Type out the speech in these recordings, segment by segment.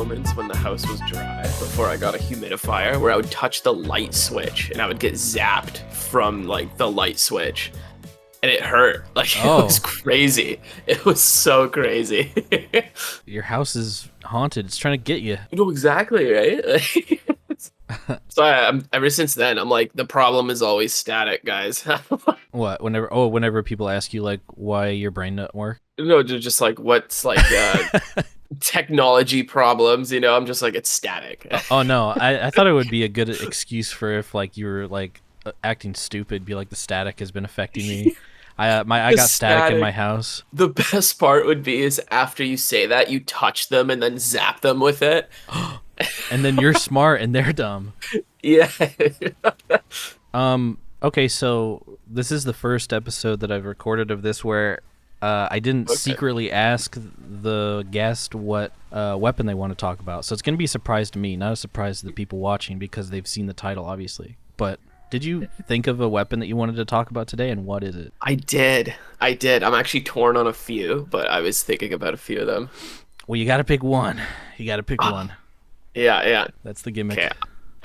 moments when the house was dry before I got a humidifier where I would touch the light switch and I would get zapped from like the light switch. And it hurt. Like, it was crazy. It was so crazy. Your house is haunted. It's trying to get you. You know, exactly, right? So ever since then, I'm like, the problem is always static, guys. What? Whenever people ask you, like, why your brain doesn't work? No, just like, what's like technology problems, you know? I'm just like, it's static. Oh, no. I thought it would be a good excuse for if, like, you were, like, acting stupid, be like, the static has been affecting me. I got static in my house. The best part would be is after you say that, you touch them and then zap them with it. And then you're smart and they're dumb. Yeah. Okay, so this is the first episode that I've recorded of this where I didn't secretly ask the guest what weapon they want to talk about. So it's going to be a surprise to me, not a surprise to the people watching because they've seen the title, obviously. But did you think of a weapon that you wanted to talk about today, and what is it? I did. I'm actually torn on a few, but I was thinking about a few of them. Well, you got to pick one. One. Yeah. That's the gimmick. Okay.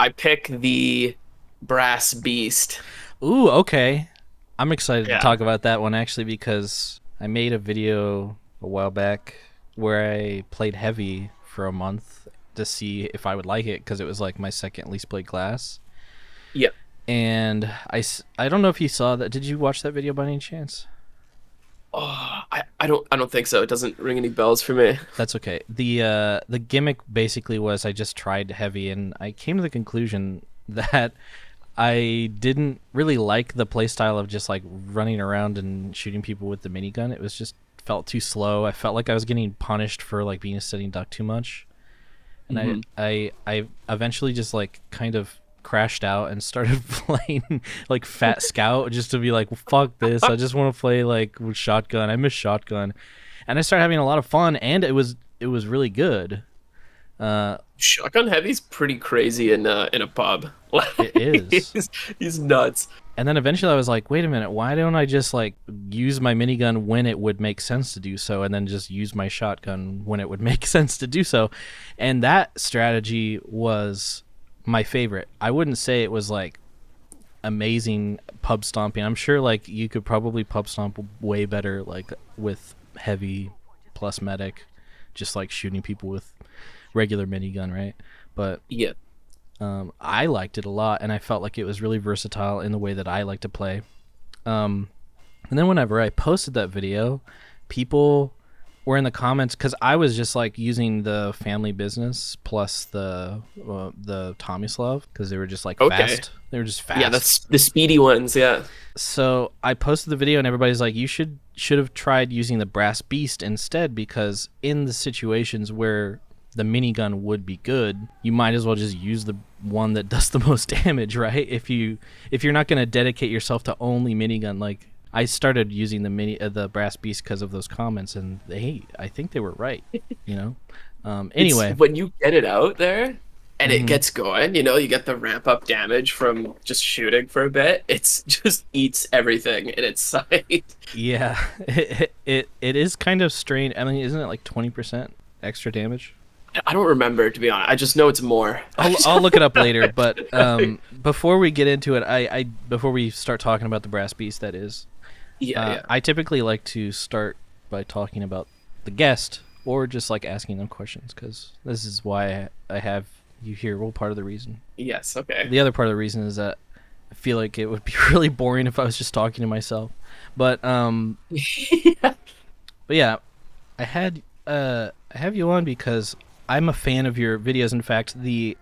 I pick the brass beast. Ooh, okay. I'm excited to talk about that one, actually, because I made a video a while back where I played heavy for a month to see if I would like it, because it was like my second least played class. Yep. And I don't know if you saw that. Did you watch that video by any chance? Oh, I don't think so. It doesn't ring any bells for me. That's okay. The gimmick basically was I just tried heavy, and I came to the conclusion that I didn't really like the playstyle of just like running around and shooting people with the minigun. It was just felt too slow. I felt like I was getting punished for like being a sitting duck too much. And I eventually just like kind of crashed out and started playing like Fat Scout just to be like, well, fuck this. I just want to play like with shotgun. I miss shotgun. And I started having a lot of fun, and it was really good. Shotgun heavy's pretty crazy in a pub. It is. He's nuts. And then eventually I was like, wait a minute, why don't I just like use my minigun when it would make sense to do so, and then just use my shotgun when it would make sense to do so. And that strategy was my favorite. I wouldn't say it was like amazing pub stomping. I'm sure like you could probably pub stomp way better like with heavy plus medic, just like shooting people with regular minigun, right? But yeah, I liked it a lot, and I felt like it was really versatile in the way that I like to play. And then whenever I posted that video, people were in the comments, because I was just like using the family business plus the Tomislav, because they were just like fast. They were just fast. Yeah, that's the speedy ones. Yeah. So I posted the video, and everybody's like, you should have tried using the brass beast instead, because in the situations where the minigun would be good, you might as well just use the one that does the most damage, right? If you're not going to dedicate yourself to only minigun, like I started using the brass beast because of those comments, and I think they were right, you know. Anyway, when you get it out there and it gets going, you know, you get the ramp up damage from just shooting for a bit. It's just eats everything in its sight. Yeah, it is kind of strange. I mean, isn't it like 20% extra damage? I don't remember, to be honest. I just know it's more. I'll look it up later. But before we get into it, before we start talking about the brass beast, that is, I typically like to start by talking about the guest, or just like asking them questions, because this is why I have you here. Well, part of the reason. Yes. Okay. The other part of the reason is that I feel like it would be really boring if I was just talking to myself. But but yeah, I have you on because I'm a fan of your videos. In fact,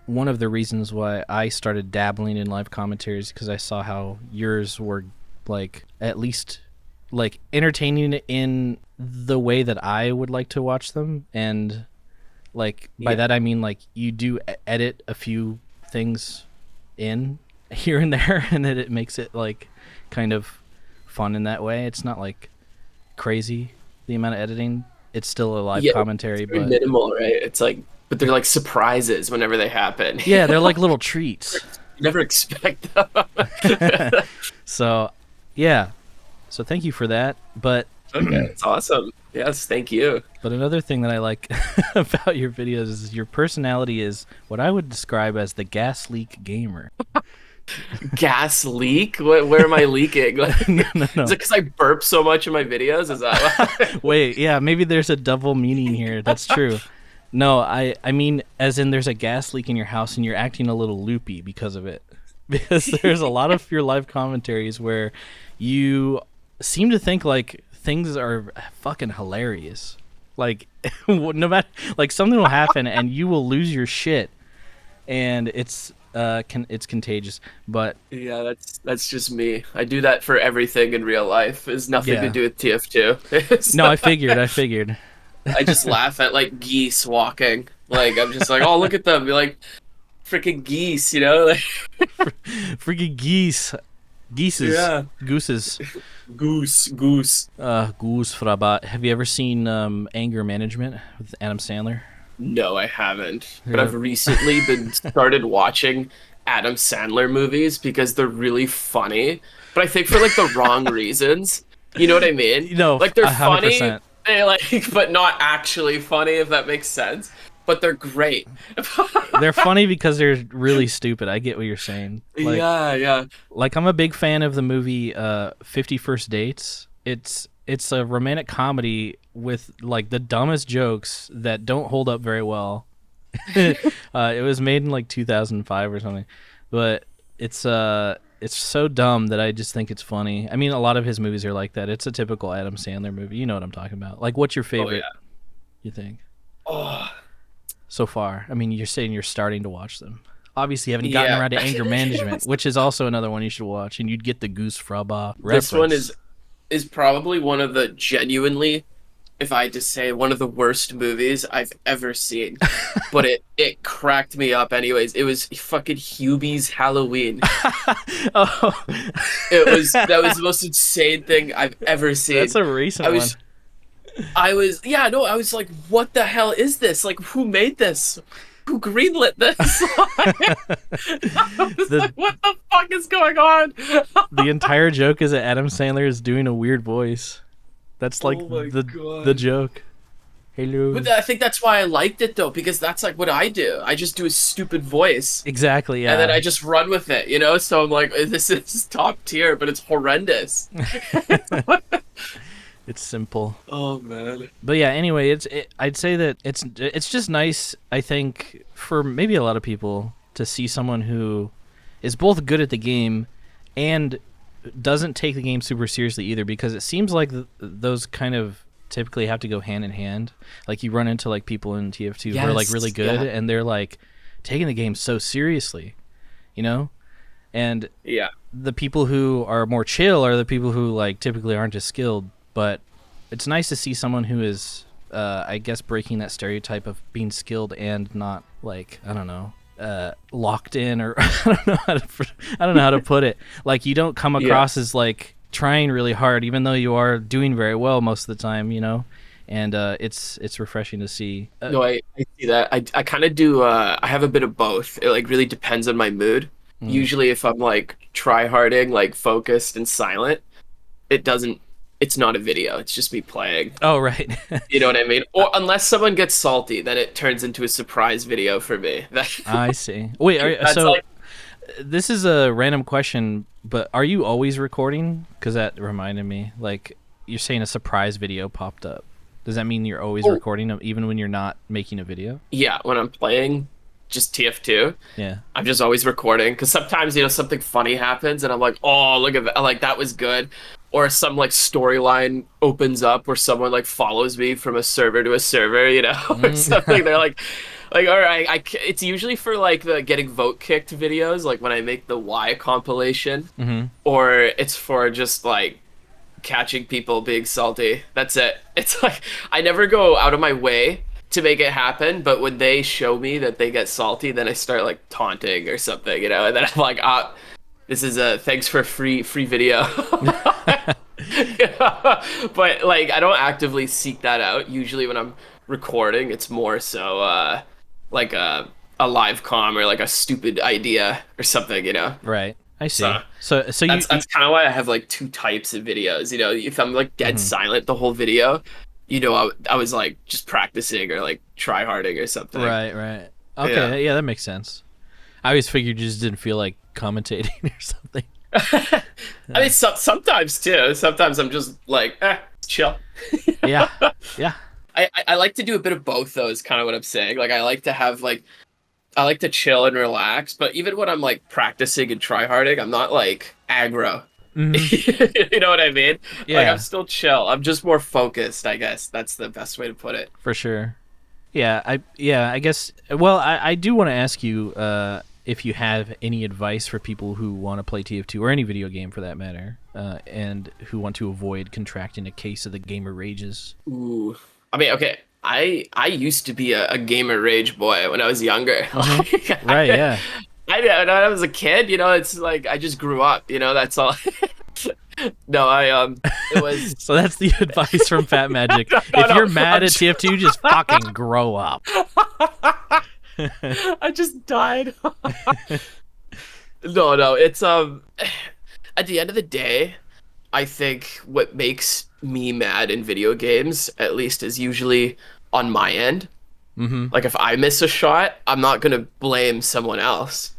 one of the reasons why I started dabbling in live commentaries, because I saw how yours were like at least like entertaining in the way that I would like to watch them, and like by that I mean like you do edit a few things in here and there, and that it makes it like kind of fun in that way. It's not like crazy the amount of editing. It's still a live commentary, but minimal, right? It's like, but they're like surprises whenever they happen. Yeah, they're like little treats. You never expect them. So, yeah. So thank you for that. But Okay, it's awesome. Yes, thank you. But another thing that I like about your videos is your personality is what I would describe as the gas leak gamer. Gas leak? Where am I leaking? Like, No, no, is no. it because I burp so much in my videos? Is that why? Wait, yeah, maybe there's a double meaning here. That's true. No, I mean as in there's a gas leak in your house and you're acting a little loopy because of it. Because there's a lot of your live commentaries where you seem to think like things are fucking hilarious. Like no matter like something will happen and you will lose your shit and it's contagious. But Yeah, that's just me. I do that for everything in real life. It's nothing to yeah. do with TF2. It's No, I figured. I just laugh at like geese walking. Like I'm just like, oh look at them, be like freaking geese, you know? Like, Freaking geese. Geeses. yeah, Gooses. goose. Goose Frabat. Have you ever seen Anger Management with Adam Sandler? No, I haven't. But Yeah. I've recently been started watching Adam Sandler movies because they're really funny. But I think for like the wrong reasons. You know what I mean? No, Like they're funny, 100%. they like, but not actually funny, if that makes sense. But they're great. They're funny because they're really stupid. I get what you're saying. Yeah. Like I'm a big fan of the movie 50 First Dates. It's a romantic comedy with like the dumbest jokes that don't hold up very well. It was made in like 2005 or something, but it's so dumb that I just think it's funny. I mean, a lot of his movies are like that. It's a typical Adam Sandler movie. You know what I'm talking about. Like, what's your Oh favorite? yeah. You think Oh so far? I mean, you're saying you're starting to watch them. Obviously, you haven't gotten yeah. around to Anger Management, which is also another one you should watch, and you'd get the Goose Fraba This one reference. is probably one of the genuinely, if I had to say, one of the worst movies I've ever seen. But it cracked me up anyways. It was fucking Hubie's Halloween. Oh, That was the most insane thing I've ever seen. that's a recent I one. I was like, what the hell is this? Like, who made this? Who greenlit this? I was The like, what the fuck is going on? the entire joke is that Adam Sandler is doing a weird voice. That's like Oh my the God. joke. Hello. But I think that's why I liked it though, because that's like what I do. I just do a stupid voice. Exactly. Yeah. And then I just run with it, you know? So I'm like, this is top tier, but it's horrendous. It's simple. Oh man. But yeah. Anyway, I'd say that it's just nice. I think for maybe a lot of people to see someone who is both good at the game and doesn't take the game super seriously either, because it seems like those kind of typically have to go hand in hand. Like you run into like people in TF2 who are like Yes, really good yeah. and they're like taking the game so seriously, you know? And Yeah. the people who are more chill are the people who like typically aren't as skilled, but it's nice to see someone who is I guess breaking that stereotype of being skilled and not like, I don't know, locked in, or I don't know how to put it. Like you don't come across as like trying really hard, even though you are doing very well most of the time, you know. And it's refreshing to see. No, I see that. I kind of do. I have a bit of both. It like really depends on my mood. Usually, if I'm like try harding, like focused and silent, it doesn't. It's not a video. It's just me playing. Oh right. You know what I mean? Or unless someone gets salty, then it turns into a surprise video for me. I see. Wait, That's so like, this is a random question, but are you always recording? Because that reminded me. Like you're saying, a surprise video popped up. Does that mean you're always recording them, even when you're not making a video? yeah, when I'm playing just TF2, Yeah. I'm just always recording because sometimes something funny happens and I'm like, oh look at that, like that was good, or some like storyline opens up where someone like follows me from a server to a server, or something. They're like all right, it's usually for like the getting vote kicked videos, like when I make the Y compilation, or it's for just like catching people being salty. That's it. It's like I never go out of my way to make it happen, but when they show me that they get salty, then I start like taunting or something, and then I'm like, this is a thanks for free video. But like I don't actively seek that out. Usually when I'm recording, it's more so like a live comm or like a stupid idea or something. Right. I see. So So that's kind of why I have like two types of videos. You know, if I'm like dead mhm. silent the whole video, I was like just practicing or like try harding or something. Right, right. Yeah. Okay, yeah, that makes sense. I always figured you just didn't feel like commentating or something. I mean, sometimes too. Sometimes I'm just like, chill. Yeah, yeah. I like to do a bit of both, though, is kind of what I'm saying. Like, I like to chill and relax, but even when I'm like practicing and tryharding, I'm not like aggro. Hmm. You know what I mean? Like, I'm Yeah, still chill. I'm just more focused, I guess. That's the best way to put it. for sure. I guess. Well, I do want to ask you if you have any advice for people who want to play TF2 or any video game for that matter, and who want to avoid contracting a case of the gamer rages. Ooh. I mean, okay. I used to be a gamer rage boy when I was younger. Hmm. Like, Right? Yeah. when I was a kid, it's like I just grew up, that's all. No, it was So that's the advice from Fat Magic. no, If no, you're mad I'm at TF2, just fucking grow up. I just died. No, it's at the end of the day, I think what makes me mad in video games, at least, is usually on my end. Mm-hmm. Like if I miss a shot, I'm not gonna blame someone else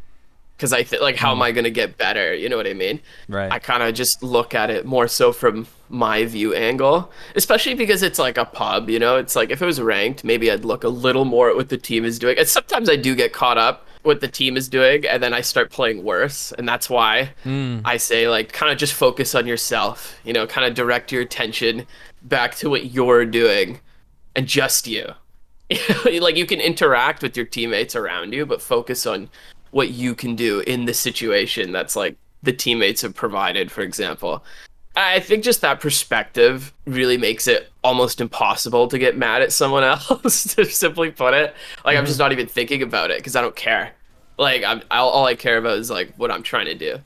because I think like how am Mm. I gonna get better? You know what I mean? Right. I kind of just look at it more so from my view angle, especially because it's like a pub. It's like if it was ranked, maybe I'd look a little more at what the team is doing. And sometimes I do get caught up what the team is doing, and then I start playing worse, and that's why Mm. I say like kind of just focus on yourself. Kind of direct your attention back to what you're doing, and just you. Like you can interact with your teammates around you, but focus on what you can do in the situation that's like the teammates have provided, for example. I think just that perspective really makes it almost impossible to get mad at someone else, to simply put it. Like I'm Hmm. just not even thinking about it because I don't care. Like all I care about is like what I'm trying to do.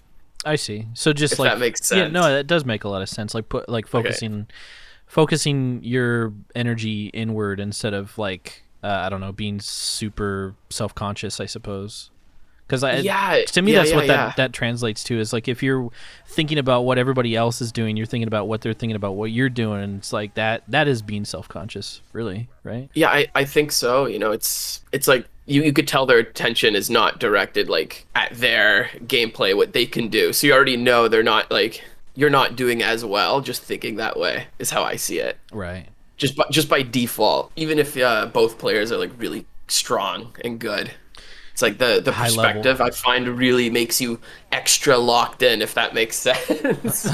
I see. So just If like, that makes yeah, no, sense. that does make a lot of sense. Like Okay. focusing your energy inward instead of like I don't know, being super self-conscious, I suppose. Because Yeah, to me, yeah, that's yeah, what yeah. that translates to is like if you're thinking about what everybody else is doing, you're thinking about what they're thinking about what you're doing. And it's like that is being self-conscious, really, right? Yeah, I think so. It's like you could tell their attention is not directed like at their gameplay, what they can do. So you already know they're not like you're not doing as well. Just thinking that way is how I see it. Right. Just by default, even if both players are like really strong and good. It's like the High level. perspective I find really makes you extra locked in, if that makes sense.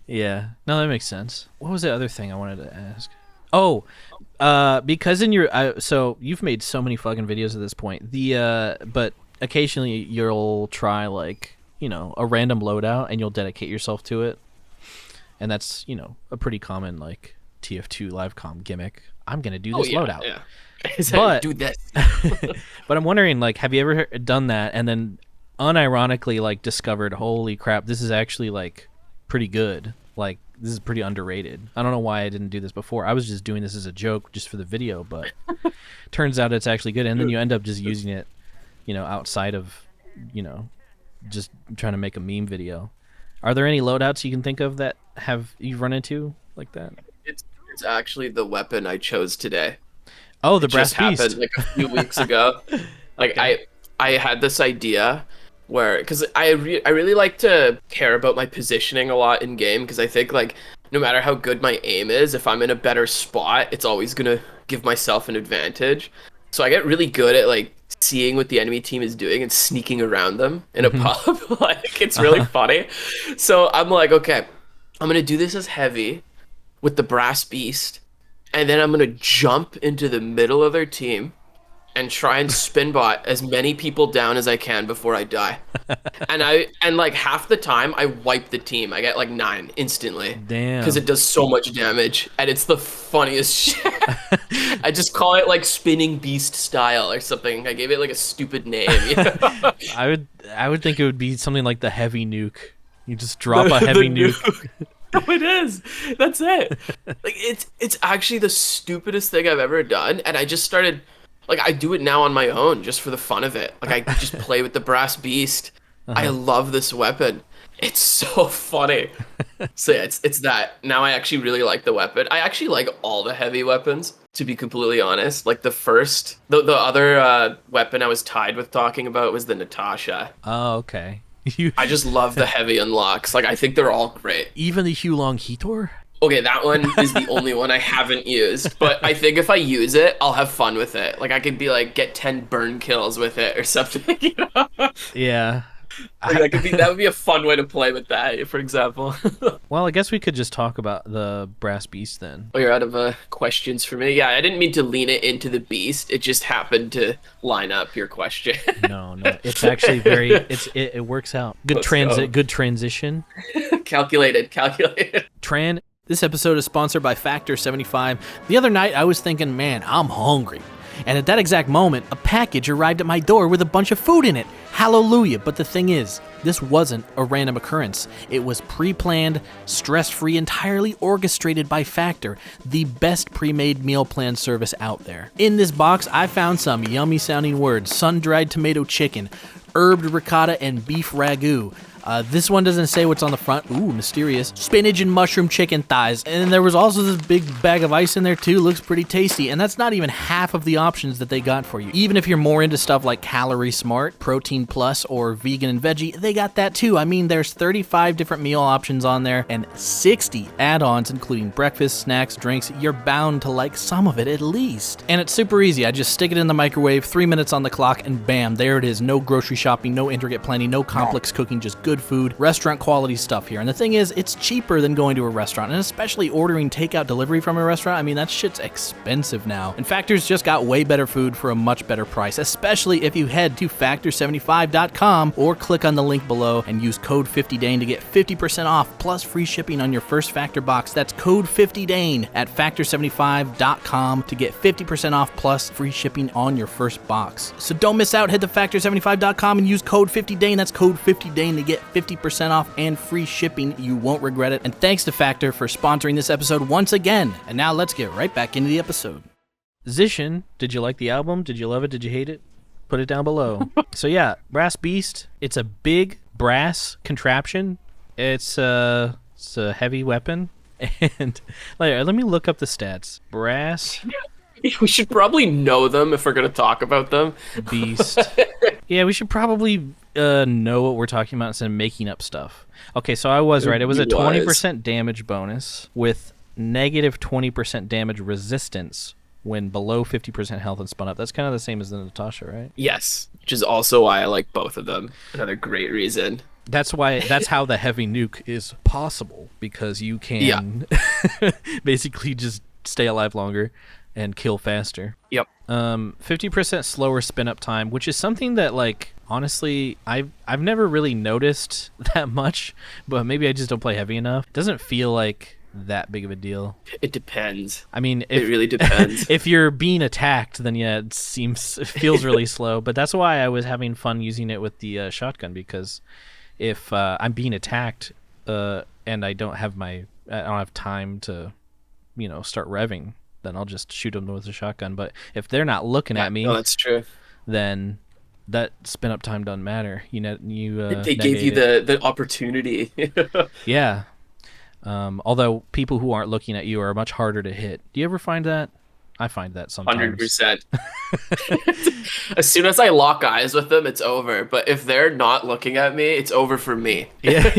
Yeah. No, that makes sense. What was the other thing I wanted to ask? Oh, because in your so you've made so many fucking videos at this point. But occasionally you'll try like a random loadout and you'll dedicate yourself to it, and that's a pretty common like TF2 live com gimmick. I'm gonna do Oh this yeah, loadout, yeah. but Do this. but I'm wondering like have you ever done that and then unironically like discovered holy crap this is actually like pretty good, like this is pretty underrated. I don't know why I didn't do this before. I was just doing this as a joke just for the video, but turns out it's actually good, and then you end up just using it outside of you know just trying to make a meme video. Are there any loadouts you can think of that have you've run into like that? It's actually the weapon I chose today. Oh, the It brass just happened beast. like a few weeks ago. Like Okay. I had this idea where because I really like to care about my positioning a lot in game because I think like no matter how good my aim is, if I'm in a better spot, it's always gonna give myself an advantage. So I get really good at like seeing what the enemy team is doing and sneaking around them in a Hmm. pub. Like it's really Uh-huh. funny. So I'm like, okay, I'm gonna do this as heavy with the brass beast, and then I'm gonna jump into the middle of their team and try and spin bot as many people down as I can before I die. And like half the time I wipe the team. I get like 9 instantly because it Damn. does so much damage, and it's the funniest shit. I just call it like spinning beast style or something. I gave it like a stupid name. I would think it would be something like the heavy nuke. You just drop a The heavy nuke. nuke. No, it is. That's it. Like it's actually the stupidest thing I've ever done, and I just started like I do it now on my own just for the fun of it. Like I just play with the brass beast I love this weapon. It's so funny. So yeah, it's that. Now I actually really like the weapon. I actually like all the heavy weapons, to be completely honest. Like the other weapon I was tied with talking about was the Natasha. Oh, okay. I just love the heavy unlocks. Like I think they're all great. Even the Hulong Heator? Okay, that one is the only one I haven't used, but I think if I use it, I'll have fun with it. Like I could be like get 10 burn kills with it or something, you know? Yeah. Like that would be a fun way to play with that, for example. Well, I guess we could just talk about the Brass Beast then. Oh, you're out of questions for me. Yeah, I didn't mean to lean it into the beast. It just happened to line up your question. No, it's actually very. It works out. Good transition. Calculated. Tran. This episode is sponsored by Factor 75. The other night, I was thinking, man, I'm hungry. And at that exact moment, a package arrived at my door with a bunch of food in it. Hallelujah. But the thing is, this wasn't a random occurrence. It was pre-planned, stress-free, entirely orchestrated by Factor, the best pre-made meal plan service out there. In this box, I found some yummy-sounding words: sun-dried tomato chicken, herbed ricotta, and beef ragu. This one doesn't say what's on the front. Ooh, mysterious. Spinach and mushroom chicken thighs. And there was also this big bag of ice in there too. Looks pretty tasty. And that's not even half of the options that they got for you. Even if you're more into stuff like Calorie Smart, Protein Plus, or Vegan and Veggie, they got that too. I mean, there's 35 different meal options on there and 60 add-ons, including breakfast, snacks, drinks. You're bound to like some of it at least. And it's super easy. I just stick it in the microwave, 3 minutes on the clock, and bam, there it is. No grocery shopping, no intricate planning, no complex cooking, just good food, restaurant quality stuff here. And the thing is, it's cheaper than going to a restaurant, and especially ordering takeout delivery from a restaurant. I mean, that shit's expensive now. And Factor's just got way better food for a much better price, especially if you head to factor75.com or click on the link below and use code 50Dane to get 50% off plus free shipping on your first Factor box. That's code 50Dane at factor75.com to get 50% off plus free shipping on your first box. So don't miss out. Head to factor75.com and use code 50Dane. That's code 50Dane to get 50% off and free shipping. You won't regret it. And thanks to Factor for sponsoring this episode once again. And now let's get right back into the episode. Zishin, did you like the album? Did you love it? Did you hate it? Put it down below. So yeah, Brass Beast. It's a big brass contraption. It's a heavy weapon. And let me look up the stats. Brass We should probably know them if we're going to talk about them. Beast. Yeah, we should probably know what we're talking about instead of making up stuff. Okay, so I was right. It was a 20% damage bonus with negative 20% damage resistance when below 50% health and spun up. That's kind of the same as the Natasha, right? Yes, which is also why I like both of them. Another great reason. That's how the heavy nuke is possible, because you can basically just stay alive longer and kill faster. Yep. 50% slower spin up time, which is something that, like, honestly, I've never really noticed that much, but maybe I just don't play heavy enough. It doesn't feel like that big of a deal. It depends. I mean, it really depends. If you're being attacked, then yeah, it feels really slow. But that's why I was having fun using it with the shotgun, because if I'm being attacked and I don't have time to, start revving, then I'll just shoot them with a shotgun. But if they're not looking at me, that's true. Then that spin up time doesn't matter. They gave you the opportunity. Yeah. Although people who aren't looking at you are much harder to hit. Do you ever find that? I find that sometimes. 100%. As soon as I lock eyes with them, it's over. But if they're not looking at me, it's over for me. Yeah.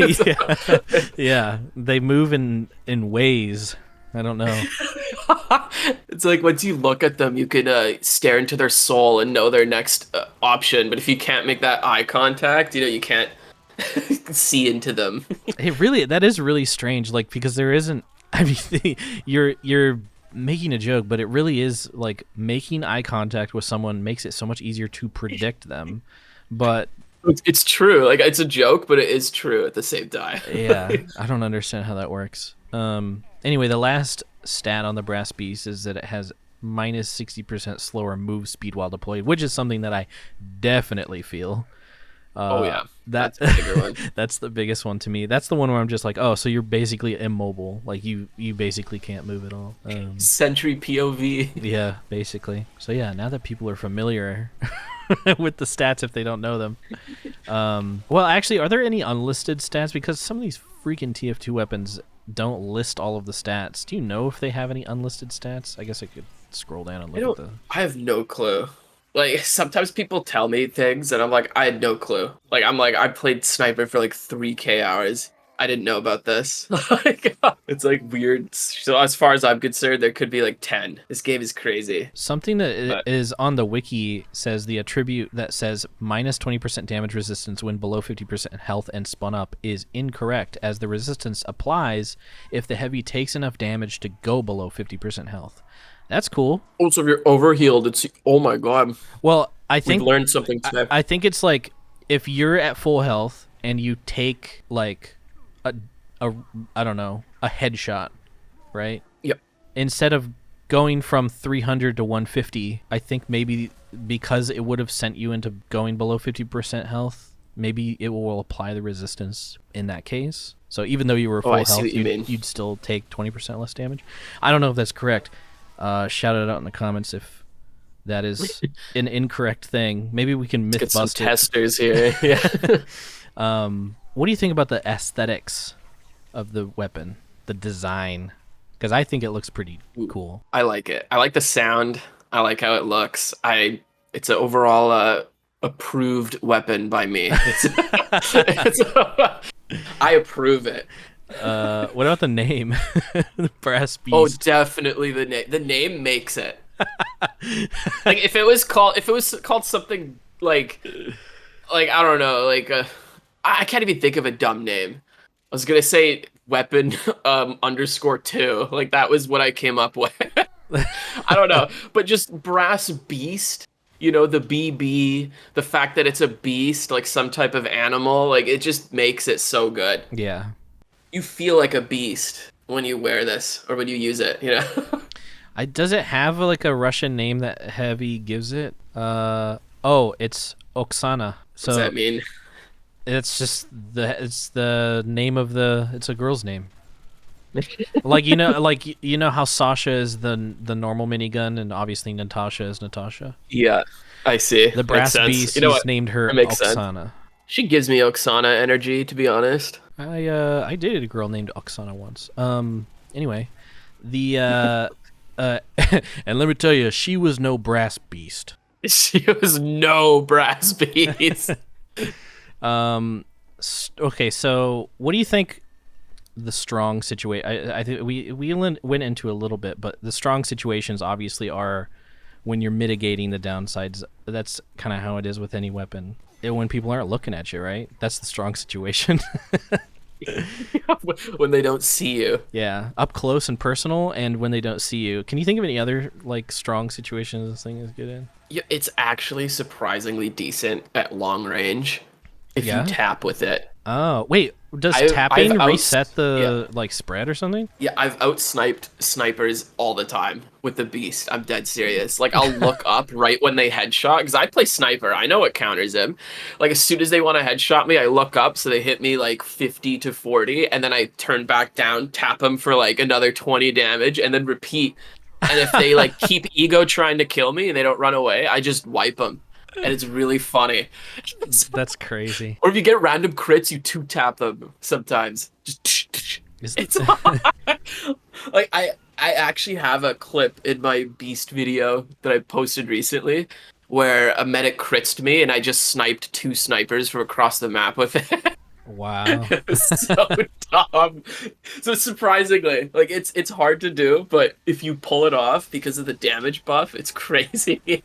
Yeah. They move in ways. I don't know. It's like once you look at them, you can stare into their soul and know their next option. But if you can't make that eye contact, you can't see into them. That is really strange. Like, because there isn't. I mean, you're making a joke, but it really is, like, making eye contact with someone makes it so much easier to predict them. But it's true. Like, it's a joke, but it is true at the same time. Yeah, I don't understand how that works. Anyway, the last stat on the Brass Beast is that it has minus 60% slower move speed while deployed, which is something that I definitely feel. That's a bigger one. That's the biggest one to me. That's the one where I'm just like, oh, so you're basically immobile. Like, you basically can't move at all. Sentry POV. Yeah, basically. So yeah, now that people are familiar with the stats if they don't know them. Well, actually, are there any unlisted stats? Because some of these freaking TF2 weapons don't list all of the stats. Do you know if they have any unlisted stats? I guess I could scroll down and look at the... I have no clue. Like, sometimes people tell me things, and I'm like, I had no clue. Like, I played Sniper for like 3K hours. I didn't know about this. Like, it's like weird. So as far as I'm concerned, there could be like 10. This game is crazy. Something that is on the wiki says the attribute that says minus 20% damage resistance when below 50% health and spun up is incorrect, as the resistance applies if the heavy takes enough damage to go below 50% health. That's cool. Also, if you're overhealed, it's... Oh my god. Well, I think... We've learned something today. I think it's like, if you're at full health and you take, like, I don't know, a headshot, right? Yep. Instead of going from 300 to 150, I think maybe because it would have sent you into going below 50% health, maybe it will apply the resistance in that case. So even though you were full health, you'd still take 20% less damage. I don't know if that's correct. Shout it out in the comments if that is an incorrect thing. Maybe we can myth bust some testers here. Yeah. What do you think about the aesthetics of the weapon, the design? Because I think it looks pretty cool. I like it. I like the sound. I like how it looks. It's an overall approved weapon by me. I approve it. What about the name? The Brass Beast. Oh, definitely the name. The name makes it. Like if it was called something like I don't know, like I can't even think of a dumb name. I was gonna say weapon _2. Like that was what I came up with. I don't know, but just Brass Beast. You know, the BB, the fact that it's a beast, like some type of animal, like it just makes it so good. Yeah. You feel like a beast when you wear this or when you use it, you know? Does it have like a Russian name that Heavy gives it? It's Oksana. So what does that mean? It's just the name of it's a girl's name. like you know how Sasha is the normal minigun and obviously Natasha is Natasha. Yeah, I see. The Brass Beast, he's named her Oksana. Sense. She gives me Oksana energy, to be honest. I dated a girl named Oksana once. Anyway, the and let me tell you, she was no Brass Beast. She was no Brass Beast. Okay, so what do you think the strong situation? I think we went into a little bit, but the strong situations obviously are when you're mitigating the downsides. That's kind of how it is with any weapon. When people aren't looking at you, right? That's the strong situation. When they don't see you. Yeah, up close and personal, and when they don't see you. Can you think of any other like strong situations this thing is good in? Yeah, it's actually surprisingly decent at long range if you tap with it. Oh, wait. Does tapping reset the like spread or something? Yeah, I've out-sniped snipers all the time with the Beast. I'm dead serious. Like, I'll look up right when they headshot, because I play sniper. I know what counters him. Like, as soon as they want to headshot me, I look up so they hit me like 50 to 40, and then I turn back down, tap them for like another 20 damage, and then repeat. And if they like keep ego trying to kill me and they don't run away, I just wipe them. And it's really funny. That's crazy. Or if you get random crits, you 2-tap them sometimes. Just it's like I actually have a clip in my Beast video that I posted recently where a medic crits me and I just sniped 2 snipers from across the map with it. Wow. It was so dumb. So surprisingly, like it's hard to do, but if you pull it off because of the damage buff, it's crazy.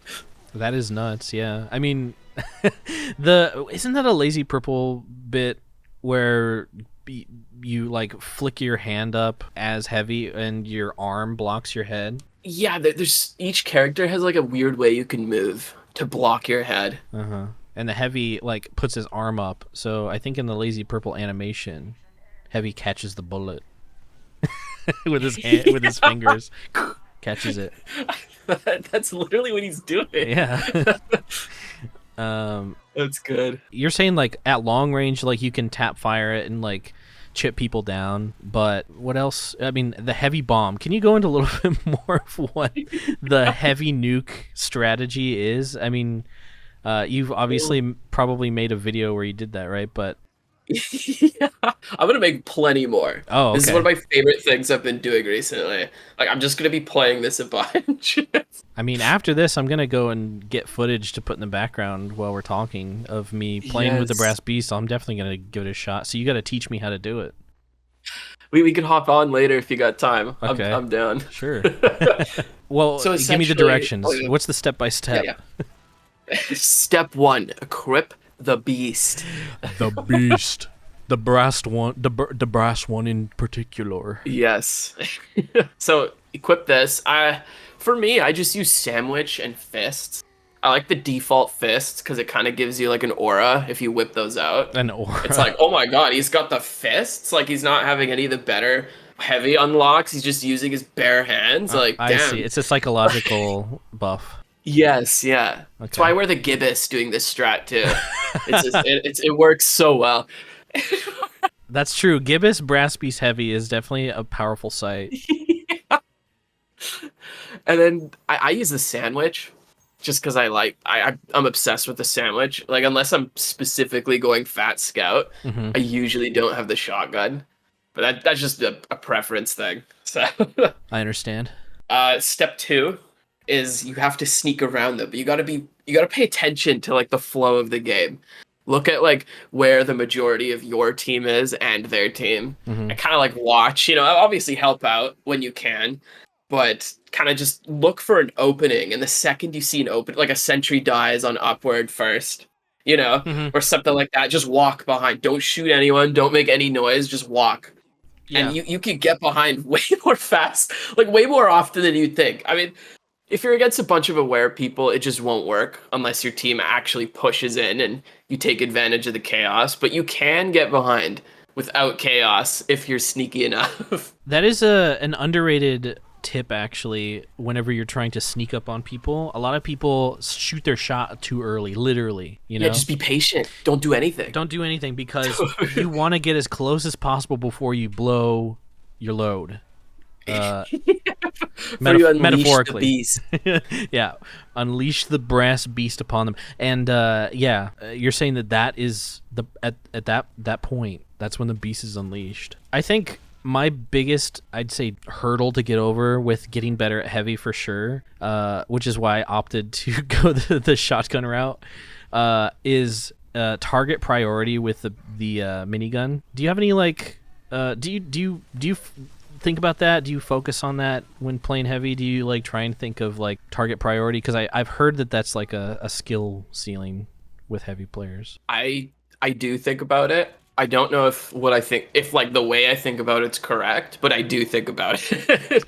That is nuts, yeah. I mean, isn't that a Lazy Purple bit where you like flick your hand up as Heavy and your arm blocks your head? Yeah, there's each character has like a weird way you can move to block your head. Uh-huh. And the Heavy like puts his arm up. So I think in the Lazy Purple animation, Heavy catches the bullet with his hand, with his fingers. Catches it. That's literally what he's doing. Yeah. That's good. You're saying like at long range, like you can tap fire it and like chip people down, but what else? I mean, the heavy bomb. Can you go into a little bit more of what the heavy nuke strategy is? I mean, You've obviously probably made a video where you did that, right? But yeah, I'm gonna make plenty more. oh, This is one okay. of my favorite things I've been doing recently. Like, I'm just gonna be playing this a bunch. I mean, after this, I'm gonna go and get footage to put in the background while we're talking of me playing with the Yes. brass beast. So I'm definitely gonna give it a shot. So you got to teach me how to do it. We can hop on later if you got time. Okay. I'm down. Sure. Well, So give me the essentially, directions. oh, yeah. What's the step by step? Yeah, Step one, equip the beast. The beast, the brass one, the brass one in particular. Yes. So equip this. For me, I just use sandwich and fists. I like the default fists because it kind of gives you like an aura if you whip those out. An aura. It's like, oh my god, he's got the fists. Like he's not having any of the better heavy unlocks. He's just using his bare hands. Like, I damn. see. It's a psychological buff. Yes, yeah. That's Okay. why I wear the gibbous doing this strat too. It works so well. That's true. Gibbous brass beast heavy is definitely a powerful sight. And then I use the sandwich just because I'm obsessed with the sandwich. Like unless I'm specifically going fat scout, Mhm. I usually don't have the shotgun. But that's just a preference thing. So I understand. step two is you have to sneak around them. But you gotta pay attention to like the flow of the game. Look at like where the majority of your team is and their team. Mhm. And kind of like watch, obviously help out when you can, but kind of just look for an opening. And the second you see an open, like a sentry dies on upward first, Mhm. or something like that, just walk behind. Don't shoot anyone. Don't make any noise. Just walk. Yeah. And you can get behind way more fast, like way more often than you'd think. I mean, if you're against a bunch of aware people, it just won't work unless your team actually pushes in and you take advantage of the chaos. But you can get behind without chaos if you're sneaky enough. That is an underrated tip, actually. Whenever you're trying to sneak up on people, a lot of people shoot their shot too early, literally. Yeah, just be patient. Don't do anything. Don't do anything because you want to get as close as possible before you blow your load. Metaphorically. The beast. Yeah, unleash the brass beast upon them. And you're saying that is at that point, that's when the beast is unleashed. I think my biggest, I'd say, hurdle to get over with getting better at heavy for sure, which is why I opted to go the shotgun route, is target priority with the minigun. Do you have any like do you think about that? Do you focus on that when playing heavy? Do you like try and think of like target priority? Because I've heard that's like a skill ceiling with heavy players. I do think about it. I don't know if like the way I think about it's correct, but I do think about it.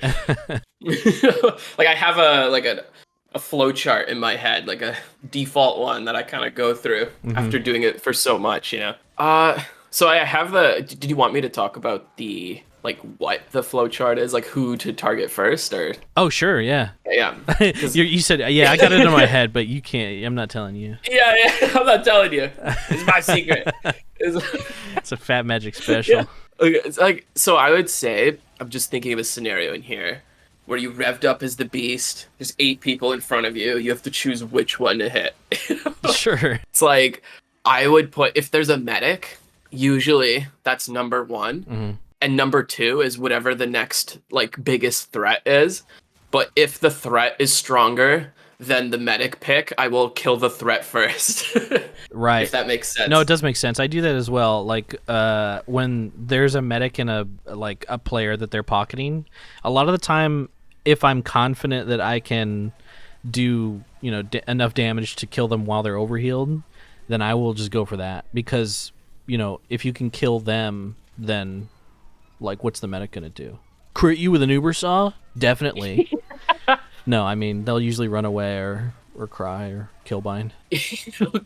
Like I have a flow chart in my head, like a default one that I kind of go through after doing it for so much, So I have did you want me to talk about the like what the flow chart is, like who to target first, or? Oh sure, yeah. Yeah. You said yeah, I got it in my head, but you can't. I'm not telling you. Yeah, I'm not telling you. It's my secret. It's a fat magic special. Yeah. Okay, it's like, so I would say, I'm just thinking of a scenario in here where you revved up as the beast. There's 8 people in front of you. You have to choose which one to hit. Sure. It's like, I would put, if there's a medic, usually that's number 1. Mm-hmm. And number 2 is whatever the next like biggest threat is. But if the threat is stronger than the medic pick, I will kill the threat first. Right. If that makes sense. No, it does make sense. I do that as well. Like when there's a medic and a player that they're pocketing, a lot of the time, if I'm confident that I can do enough damage to kill them while they're overhealed, then I will just go for that. Because if you can kill them, then like what's the medic gonna do? Crit you with an uber saw? Definitely. No, I mean they'll usually run away or cry or kill bind.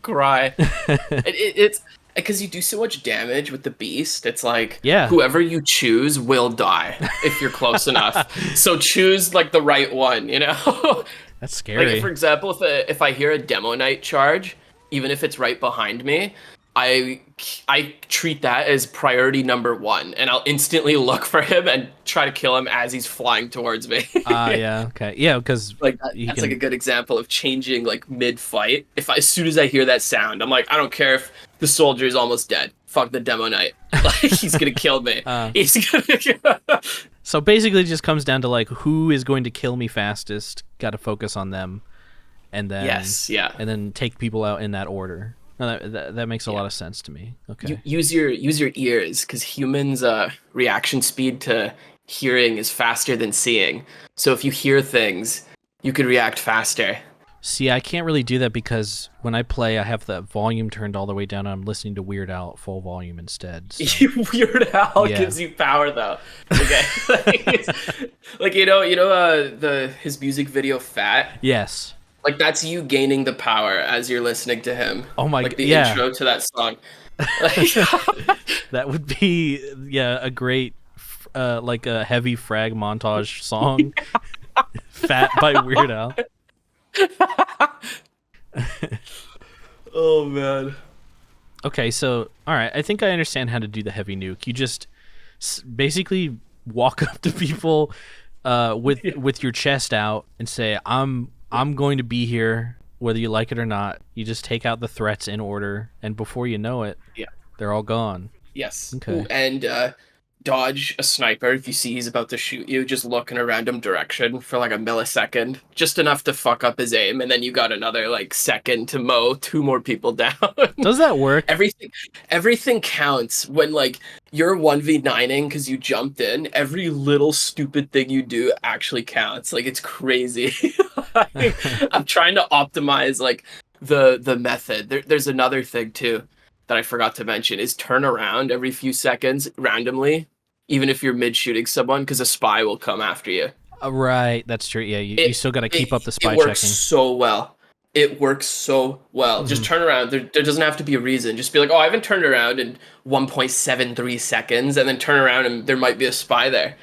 Cry. It's because you do so much damage with the beast. It's like Yeah. whoever you choose will die if you're close enough. So choose like the right one. That's scary. Like for example, if I hear a demo knight charge, even if it's right behind me, I treat that as priority number one, and I'll instantly look for him and try to kill him as he's flying towards me. Yeah, okay. Yeah, because Like you that's can. like a good example of changing like mid fight. As soon as I hear that sound, I'm like, I don't care if the soldier is almost dead. Fuck the demo knight. Like he's gonna kill me. He's gonna. So basically, it just comes down to like who is going to kill me fastest. Got to focus on them, and then Yes, yeah. and then take people out in that order. No, that makes a lot of sense to me. Okay. Use your ears, because humans' reaction speed to hearing is faster than seeing. So if you hear things, you could react faster. See, I can't really do that because when I play, I have the volume turned all the way down. And I'm listening to Weird Al at full volume instead. So. Weird Al gives you power, though. Okay, like his music video "Fat." Yes. Like that's you gaining the power as you're listening to him. Oh my god! Like the yeah. intro to that song. That would be a great like a heavy frag montage song. Fat by Weird Al. Oh man. Okay, so all right, I think I understand how to do the heavy nuke. You just basically walk up to people with your chest out and say, I'm going to be here whether you like it or not. You just take out the threats in order, and before you know it, they're all gone. Yes. Okay. Ooh, and dodge a sniper if you see he's about to shoot you. Just look in a random direction for like a millisecond, just enough to fuck up his aim, and then you got another like second to mow 2 more people down. Does that work? Everything counts when like you're 1v9ing because you jumped in. Every little stupid thing you do actually counts. Like it's crazy. I'm trying to optimize like the method. There's another thing too that I forgot to mention is turn around every few seconds randomly, even if you're mid shooting someone, because a spy will come after you. Right, that's true. Yeah, you still got to keep up the spy checking. It works checking. so well. It works so well. Just turn around. There doesn't have to be a reason. Just be like, oh, I haven't turned around in 1.73 seconds, and then turn around and there might be a spy there.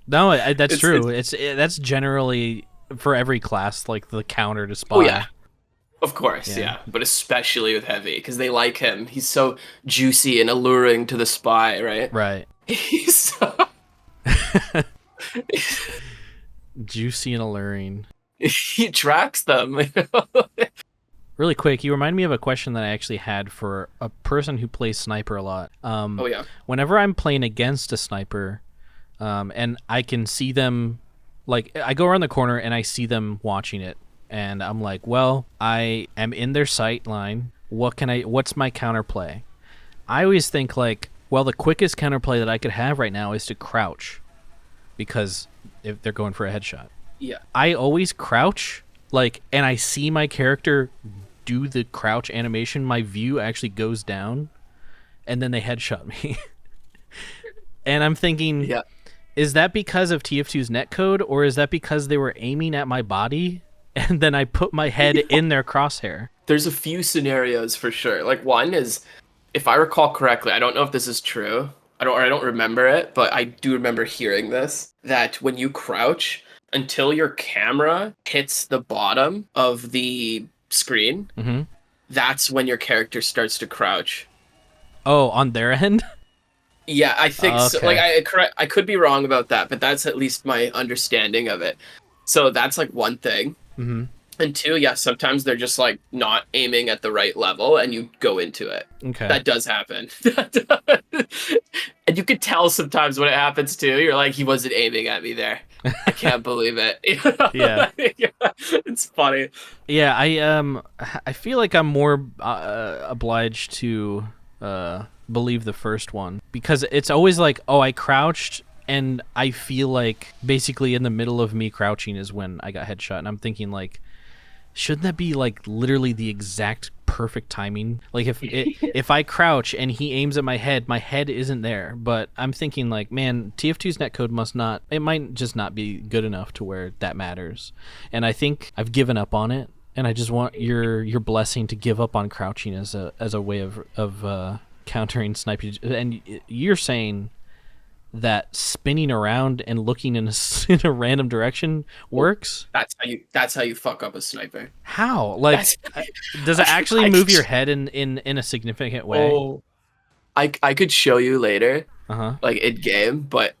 No, that's true. That's generally for every class like the counter to spy. Oh yeah. Of course, yeah. But especially with Heavy, because they like him. He's so juicy and alluring to the spy, right? Right. He's so... juicy and alluring. He attracts them. Really quick, you remind me of a question that I actually had for a person who plays sniper a lot. Oh, yeah. Whenever I'm playing against a sniper, and I can see them, like, I go around the corner and I see them watching it. And I'm like, well, I am in their sight line. What's my counterplay? I always think like, well, the quickest counterplay that I could have right now is to crouch, because if they're going for a headshot. Yeah. I always crouch, like, and I see my character do the crouch animation. My view actually goes down, and then they headshot me. And I'm thinking, is that because of TF2's netcode, or is that because they were aiming at my body? And then I put my head in their crosshair. There's a few scenarios for sure. Like one is, if I recall correctly, I don't know if this is true. I don't remember it, but I do remember hearing this, that when you crouch, until your camera hits the bottom of the screen, that's when your character starts to crouch. Oh, on their end? Yeah, I think so. Like I could be wrong about that, but that's at least my understanding of it. So that's like one thing. And 2, sometimes they're just like not aiming at the right level, and you go into it. Okay, that does happen. And you could tell sometimes when it happens too. You're like, he wasn't aiming at me there. I can't believe it. Yeah. It's funny. Yeah, I feel like I'm more obliged to believe the first one, because it's always like, oh, I crouched. And I feel like basically in the middle of me crouching is when I got headshot. And I'm thinking like, shouldn't that be like literally the exact perfect timing? Like if I crouch and he aims at my head isn't there. But I'm thinking like, man, TF2's netcode might just not be good enough to where that matters. And I think I've given up on it. And I just want your blessing to give up on crouching as a way of countering sniping. And you're saying that spinning around and looking in in a random direction works? That's how you fuck up a sniper. How? Like, does it actually move your head in a significant way? Oh, I could show you later, Uh-huh. like in game, but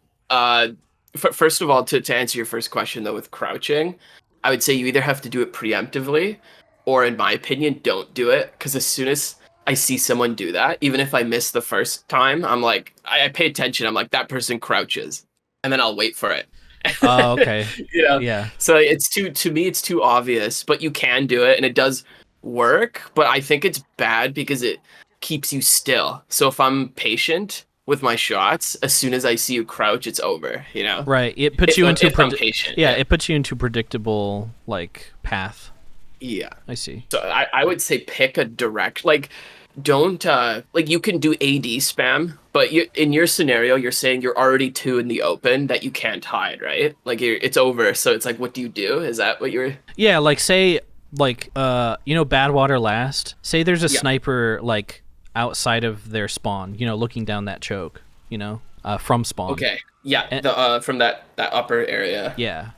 first of all, to answer your first question though, with crouching, I would say you either have to do it preemptively, or in my opinion, don't do it. Because as soon as I see someone do that, even if I miss the first time, I'm like, I pay attention. I'm like, that person crouches, and then I'll wait for it. Oh, okay. Yeah. So to me, it's too obvious, but you can do it, and it does work. But I think it's bad because it keeps you still. So if I'm patient with my shots, as soon as I see you crouch, it's over. Right. It puts you into patient. Yeah, it puts you into predictable like path. Yeah. I see. So I would say pick a direct, like, don't like, you can do AD spam, but in your scenario, you're saying you're already two in the open that you can't hide, right? Like, it's over. So it's like, what do you do? Is that what you're? Yeah, like say like Badwater Last. Say there's a sniper like outside of their spawn, looking down that choke, from spawn. Okay. Yeah. And, from that upper area. Yeah.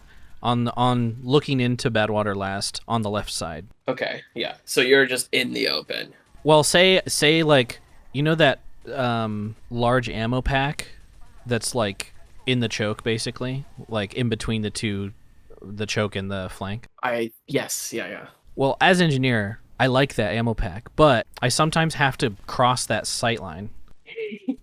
On looking into Badwater Last on the left side. Okay. Yeah. So you're just in the open. Well, say like that large ammo pack that's like in the choke, basically, like in between the choke and the flank. Yes. Yeah. Well, as engineer, I like that ammo pack, but I sometimes have to cross that sight line.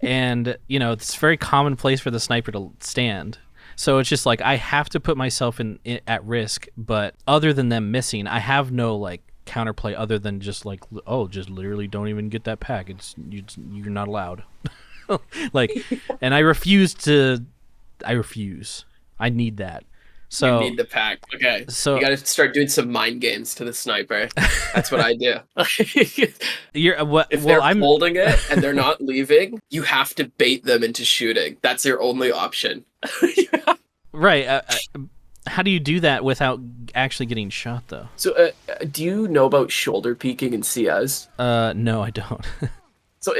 And, it's very commonplace for the sniper to stand. So it's just like I have to put myself at risk, but other than them missing, I have no like counterplay other than just like, oh, just literally don't even get that pack. You're not allowed. Like, and I refuse. I need that. So you need the pack. Okay. So you got to start doing some mind games to the sniper. That's what I do. If they're holding it and they're not leaving, you have to bait them into shooting. That's your only option. Right. How do you do that without actually getting shot, though? So, do you know about shoulder peeking in CS? No, I don't. So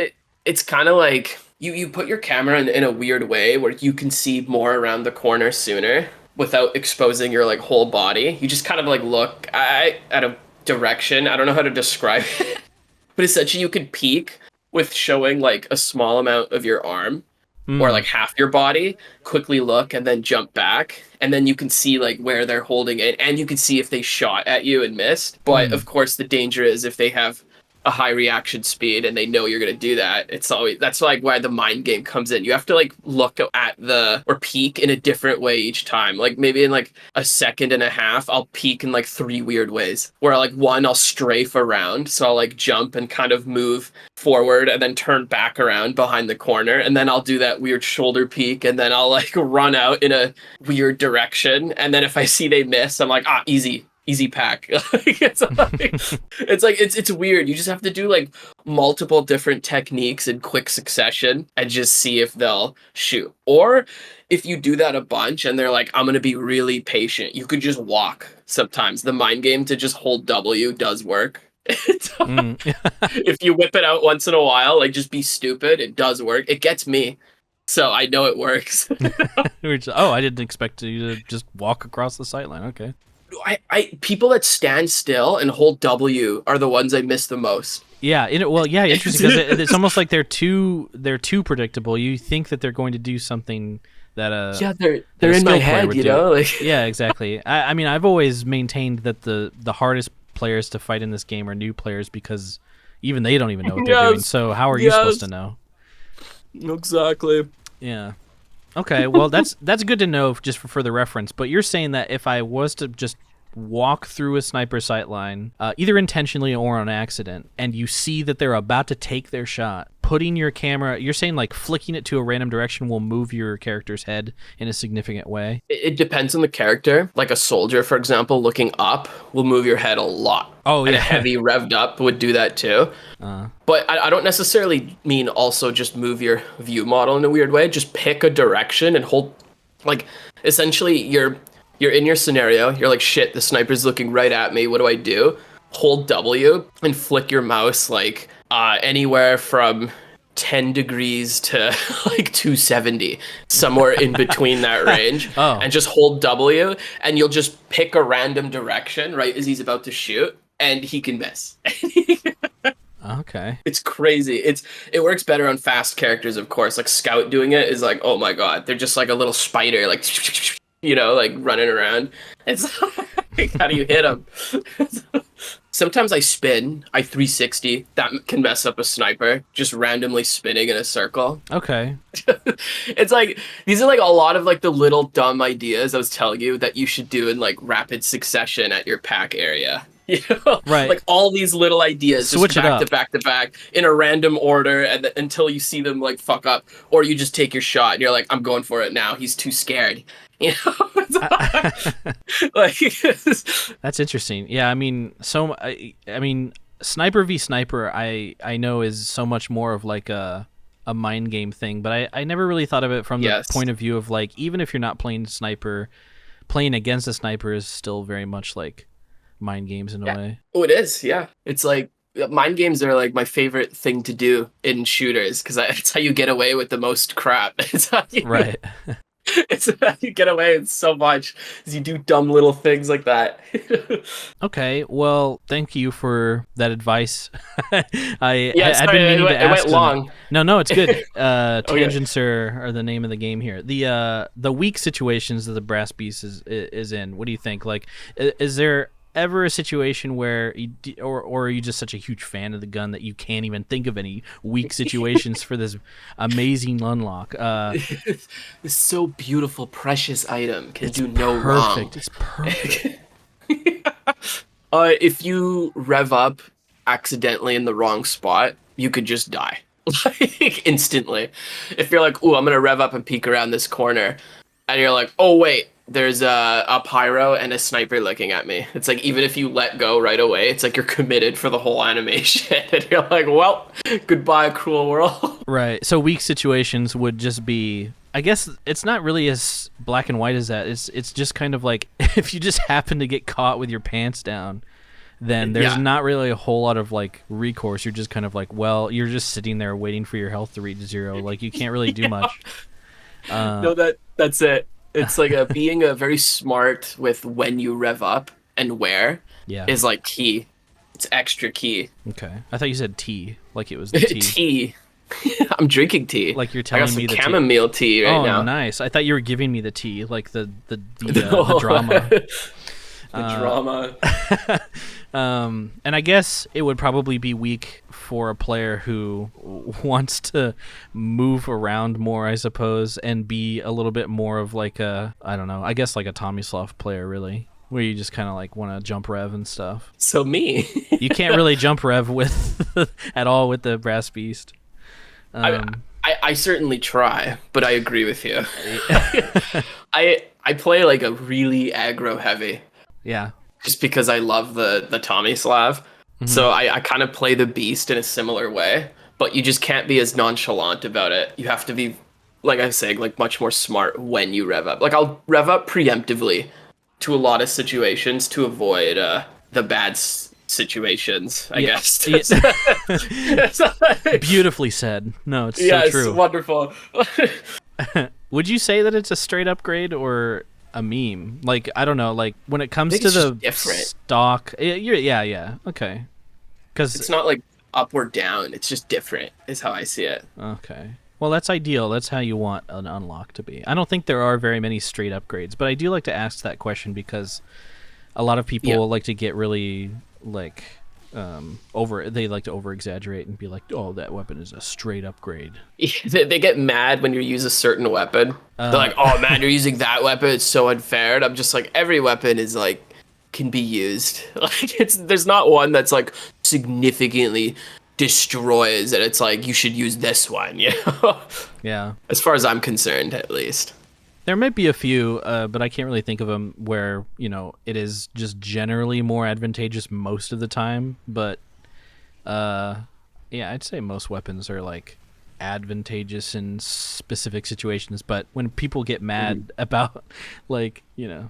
it's kind of like you put your camera in a weird way where you can see more around the corner sooner without exposing your like whole body. You just kind of like look at a direction. I don't know how to describe it, but essentially you could peek with showing like a small amount of your arm. Or like half your body, quickly look and then jump back, and then you can see like where they're holding it, and you can see if they shot at you and missed. But of course the danger is if they have a high reaction speed and they know you're gonna do that, that's like why the mind game comes in. You have to like look at or peek in a different way each time. Like maybe in like a second and a half, I'll peek in like 3 weird ways. Where like one, I'll strafe around, so I'll like jump and kind of move forward and then turn back around behind the corner, and then I'll do that weird shoulder peek, and then I'll like run out in a weird direction, and then if I see they miss, I'm like, easy pack. It's weird. You just have to do like multiple different techniques in quick succession and just see if they'll shoot. Or if you do that a bunch and they're like, I'm gonna be really patient, you could just walk. Sometimes the mind game to just hold W does work. If you whip it out once in a while, like just be stupid, it does work. It gets me, so I know it works. I didn't expect you to just walk across the sight line. Okay. People that stand still and hold W are the ones I miss the most. Yeah, interesting, because it's almost like they're too predictable. You think that they're going to do something that they're in my head, like. Yeah, exactly. I mean, I've always maintained that the hardest players to fight in this game are new players, because even they don't even know what they're doing. So how are you supposed to know? Exactly. Yeah. Okay, well that's good to know just for further reference. But you're saying that if I was to just walk through a sniper sight line, either intentionally or on accident, and you see that they're about to take their shot, putting your camera, you're saying like flicking it to a random direction will move your character's head in a significant way? It depends on the character. Like a soldier, for example, looking up will move your head a lot. Oh, yeah. And a heavy revved up would do that too. But I don't necessarily mean also just move your view model in a weird way. Just pick a direction and hold, like, essentially you're in your scenario. You're like, shit, the sniper's looking right at me. What do I do? Hold W and flick your mouse like anywhere from 10 degrees to like 270, somewhere in between that range. Oh. And just hold W, and you'll just pick a random direction right as he's about to shoot, and he can miss. Okay. It's crazy. It works better on fast characters, of course. Like Scout doing it is like, oh my god, they're just like a little spider, like like running around. It's like, how do you hit them? Sometimes I spin, I 360. That can mess up a sniper, just randomly spinning in a circle. Okay. It's like these are like a lot of like the little dumb ideas I was telling you that you should do in like rapid succession at your pack area. Right. Like all these little ideas, Switch just it back up. to back to back in a random order, and until you see them like fuck up, or you just take your shot and you're like, I'm going for it now. He's too scared. Like That's interesting. Yeah, I mean, sniper v sniper, I know is so much more of like a mind game thing, but I never really thought of it from the point of view of like, even if you're not playing sniper, playing against a sniper is still very much like mind games in a way. Oh, it is. Yeah, it's like mind games are like my favorite thing to do in shooters because it's how you get away with the most crap. It's how you, Right. It's how you get away with so much, is you do dumb little things like that. Okay, well, thank you for that advice. I've Sorry, been meaning to it ask. went long. No, it's good. yeah. Tangents are the name of the game here. The weak situations that the brass beast is in. What do you think? Like, is there ever a situation where or are you just such a huge fan of the gun that you can't even think of any weak situations for this amazing unlock? It's so beautiful, precious item can do no wrong. It's perfect. If you rev up accidentally in the wrong spot, you could just die. Like instantly. If you're like, ooh, I'm gonna rev up and peek around this corner, and you're like, oh wait, there's a pyro and a sniper looking at me. It's like, even if you let go right away, it's like you're committed for the whole animation. And you're like, well, goodbye, cruel world. Right. So weak situations would just be, I guess it's not really as black and white as that. It's just kind of like, if you just happen to get caught with your pants down, then there's not really a whole lot of like recourse. You're just kind of like, well, you're just sitting there waiting for your health to reach zero. Like, you can't really do much. No, that's it. It's like being a very smart with when you rev up and where is like key. It's extra key. Okay. I thought you said tea, like it was the tea. Tea. I'm drinking tea. Like you're telling me the chamomile tea right now. Oh, nice. I thought you were giving me the tea, like the No. drama. The drama. And I guess it would probably be weak for a player who wants to move around more, I suppose, and be a little bit more of like a, I don't know, I guess like a Tomislav player, really, where you just kind of like want to jump rev and stuff. So me. You can't really jump rev with at all with the brass beast. I certainly try, but I agree with you. I play like a really aggro heavy. Yeah. Just because I love the Tomislav. Mm-hmm. So I kind of play the beast in a similar way, but you just can't be as nonchalant about it. You have to be, like I was saying, like much more smart when you rev up. Like I'll rev up preemptively to a lot of situations to avoid the bad situations, I guess. Beautifully said. No, it's so true. Yes, wonderful. Would you say that it's a straight upgrade or a meme? Like, I don't know, like when it comes to the stock, yeah, okay, because it's not like up or down, it's just different is how I see it. Okay, well, that's ideal. That's how you want an unlock to be. I don't think there are very many straight upgrades, but I do like to ask that question because a lot of people like to get really like they like to over exaggerate and be like, oh, that weapon is a straight upgrade. They get mad when you use a certain weapon. They're like, oh man, you're using that weapon, it's so unfair. And I'm just like, every weapon is like can be used. Like there's not one that's like significantly destroys and it's like you should use this one, you know? Yeah, as far as I'm concerned, at least. There might be a few, but I can't really think of them where, you know, it is just generally more advantageous most of the time. But, yeah, I'd say most weapons are, like, advantageous in specific situations. But when people get mad about, like, you know,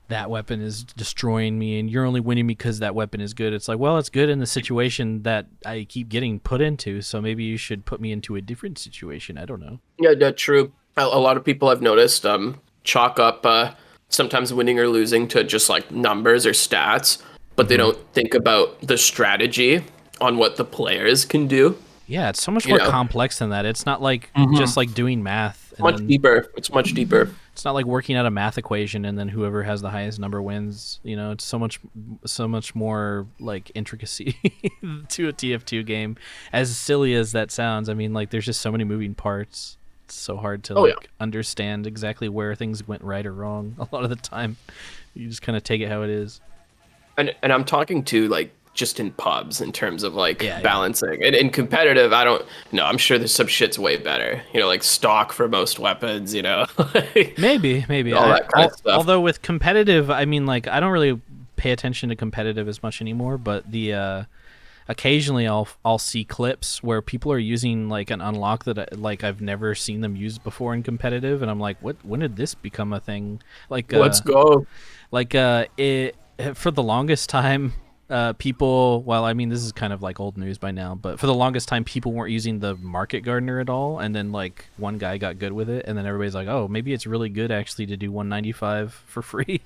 that weapon is destroying me and you're only winning because that weapon is good. It's like, well, it's good in the situation that I keep getting put into, so maybe you should put me into a different situation. I don't know. Yeah, that's true. A lot of people I've noticed chalk up sometimes winning or losing to just like numbers or stats, but they don't think about the strategy on what the players can do. Yeah, it's so much more complex than that. It's not like just like doing math. It's much deeper. It's much deeper. It's not like working out a math equation and then whoever has the highest number wins. You know, it's so much more like intricacy to a TF2 game. As silly as that sounds, I mean, like there's just so many moving parts. It's so hard to understand exactly where things went right or wrong. A lot of the time, you just kind of take it how it is. And I'm talking to like just in pubs in terms of like balancing. And in competitive, I don't know. I'm sure there's some shit's way better. You know, like stock for most weapons. You know, maybe all that kind of stuff. Although with competitive, I mean, like I don't really pay attention to competitive as much anymore. But the occasionally I'll see clips where people are using like an unlock that I've never seen them use before in competitive, and I'm like, what? When did this become a thing? Like, let's go. Like it for the longest time. People, well, I mean, this is kind of like old news by now, but for the longest time, people weren't using the market gardener at all. And then like one guy got good with it, and then everybody's like, oh, maybe it's really good actually to do 195 for free.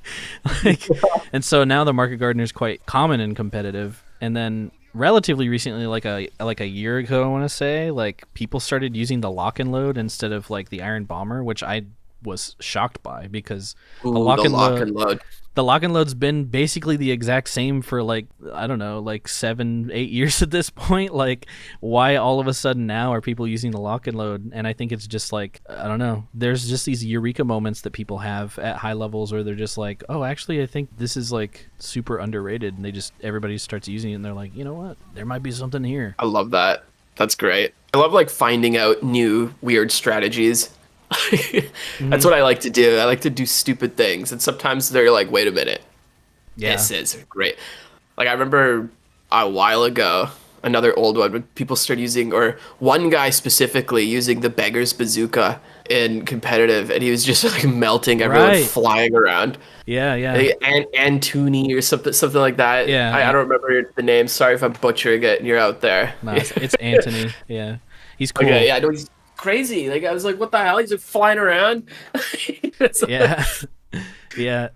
And so now the market gardener is quite common in competitive. And then relatively recently, like a year ago, I want to say, like people started using the lock and load instead of like the Iron Bomber, which I was shocked by because the lock and load. The lock and load's been basically the exact same for like, I don't know, like 7-8 years at this point. Like, why all of a sudden now are people using the lock and load? And I think it's just like, I don't know. There's just these eureka moments that people have at high levels where they're just like, oh, actually, I think this is like super underrated. And everybody starts using it and they're like, you know what? There might be something here. I love that. That's great. I love like finding out new weird strategies. That's what I like to do. I like to do stupid things, and sometimes they're like, wait a minute, this is great. Like I remember a while ago, another old one when people started using, or one guy specifically using the beggar's bazooka in competitive, and he was just like melting everyone flying around. And Antony or something like that. I don't remember the name. Sorry if I'm butchering it and you're out there. No, it's Antony. Yeah, he's cool. Okay, I know he's crazy. Like I was like, what the hell? He's like flying around. Yeah.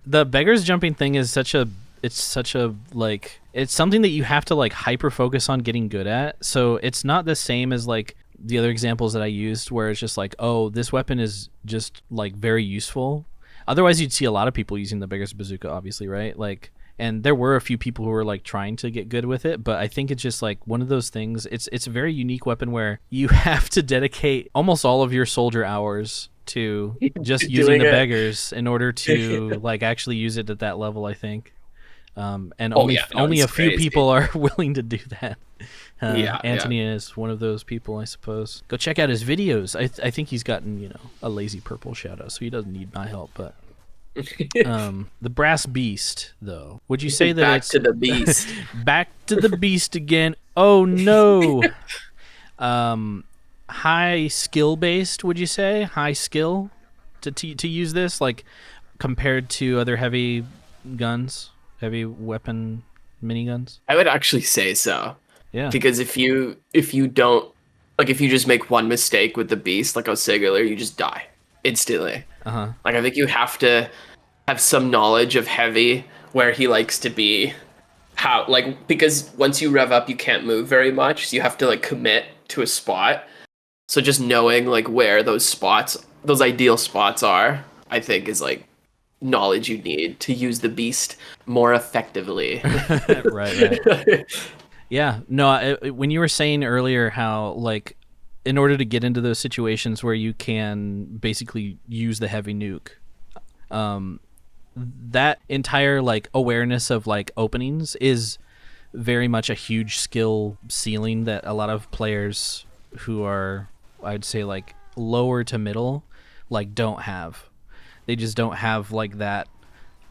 The beggars jumping thing is such a like, it's something that you have to like hyper focus on getting good at. So it's not the same as like the other examples that I used where it's just like, oh, this weapon is just like very useful. Otherwise you'd see a lot of people using the beggar's bazooka, obviously, right? Like, and there were a few people who were like trying to get good with it, but I think it's just like one of those things. It's a very unique weapon where you have to dedicate almost all of your soldier hours to just using the beggars in order to like actually use it at that level, I think. And only a few people are willing to do that. Antony is one of those people, I suppose. Go check out his videos. I think he's gotten, a lazy purple shout out, so he doesn't need my help, but the brass beast, though. Would you say that back to the beast? Back to the beast again. Oh no. High skill based, would you say? High skill to use this, like compared to other heavy guns, heavy weapon miniguns? I would actually say so. Yeah. Because if you don't, like if you just make one mistake with the beast, like I was saying earlier, you just die instantly. Like I think you have to have some knowledge of heavy, where he likes to be, how, like, because once you rev up you can't move very much, so you have to like commit to a spot. So just knowing like where those ideal spots are, I think is like knowledge you need to use the beast more effectively. right. Yeah, no, when you were saying earlier how like in order to get into those situations where you can basically use the heavy nuke, that entire like awareness of like openings is very much a huge skill ceiling that a lot of players who are, I'd say, like lower to middle, like don't have. They just don't have like that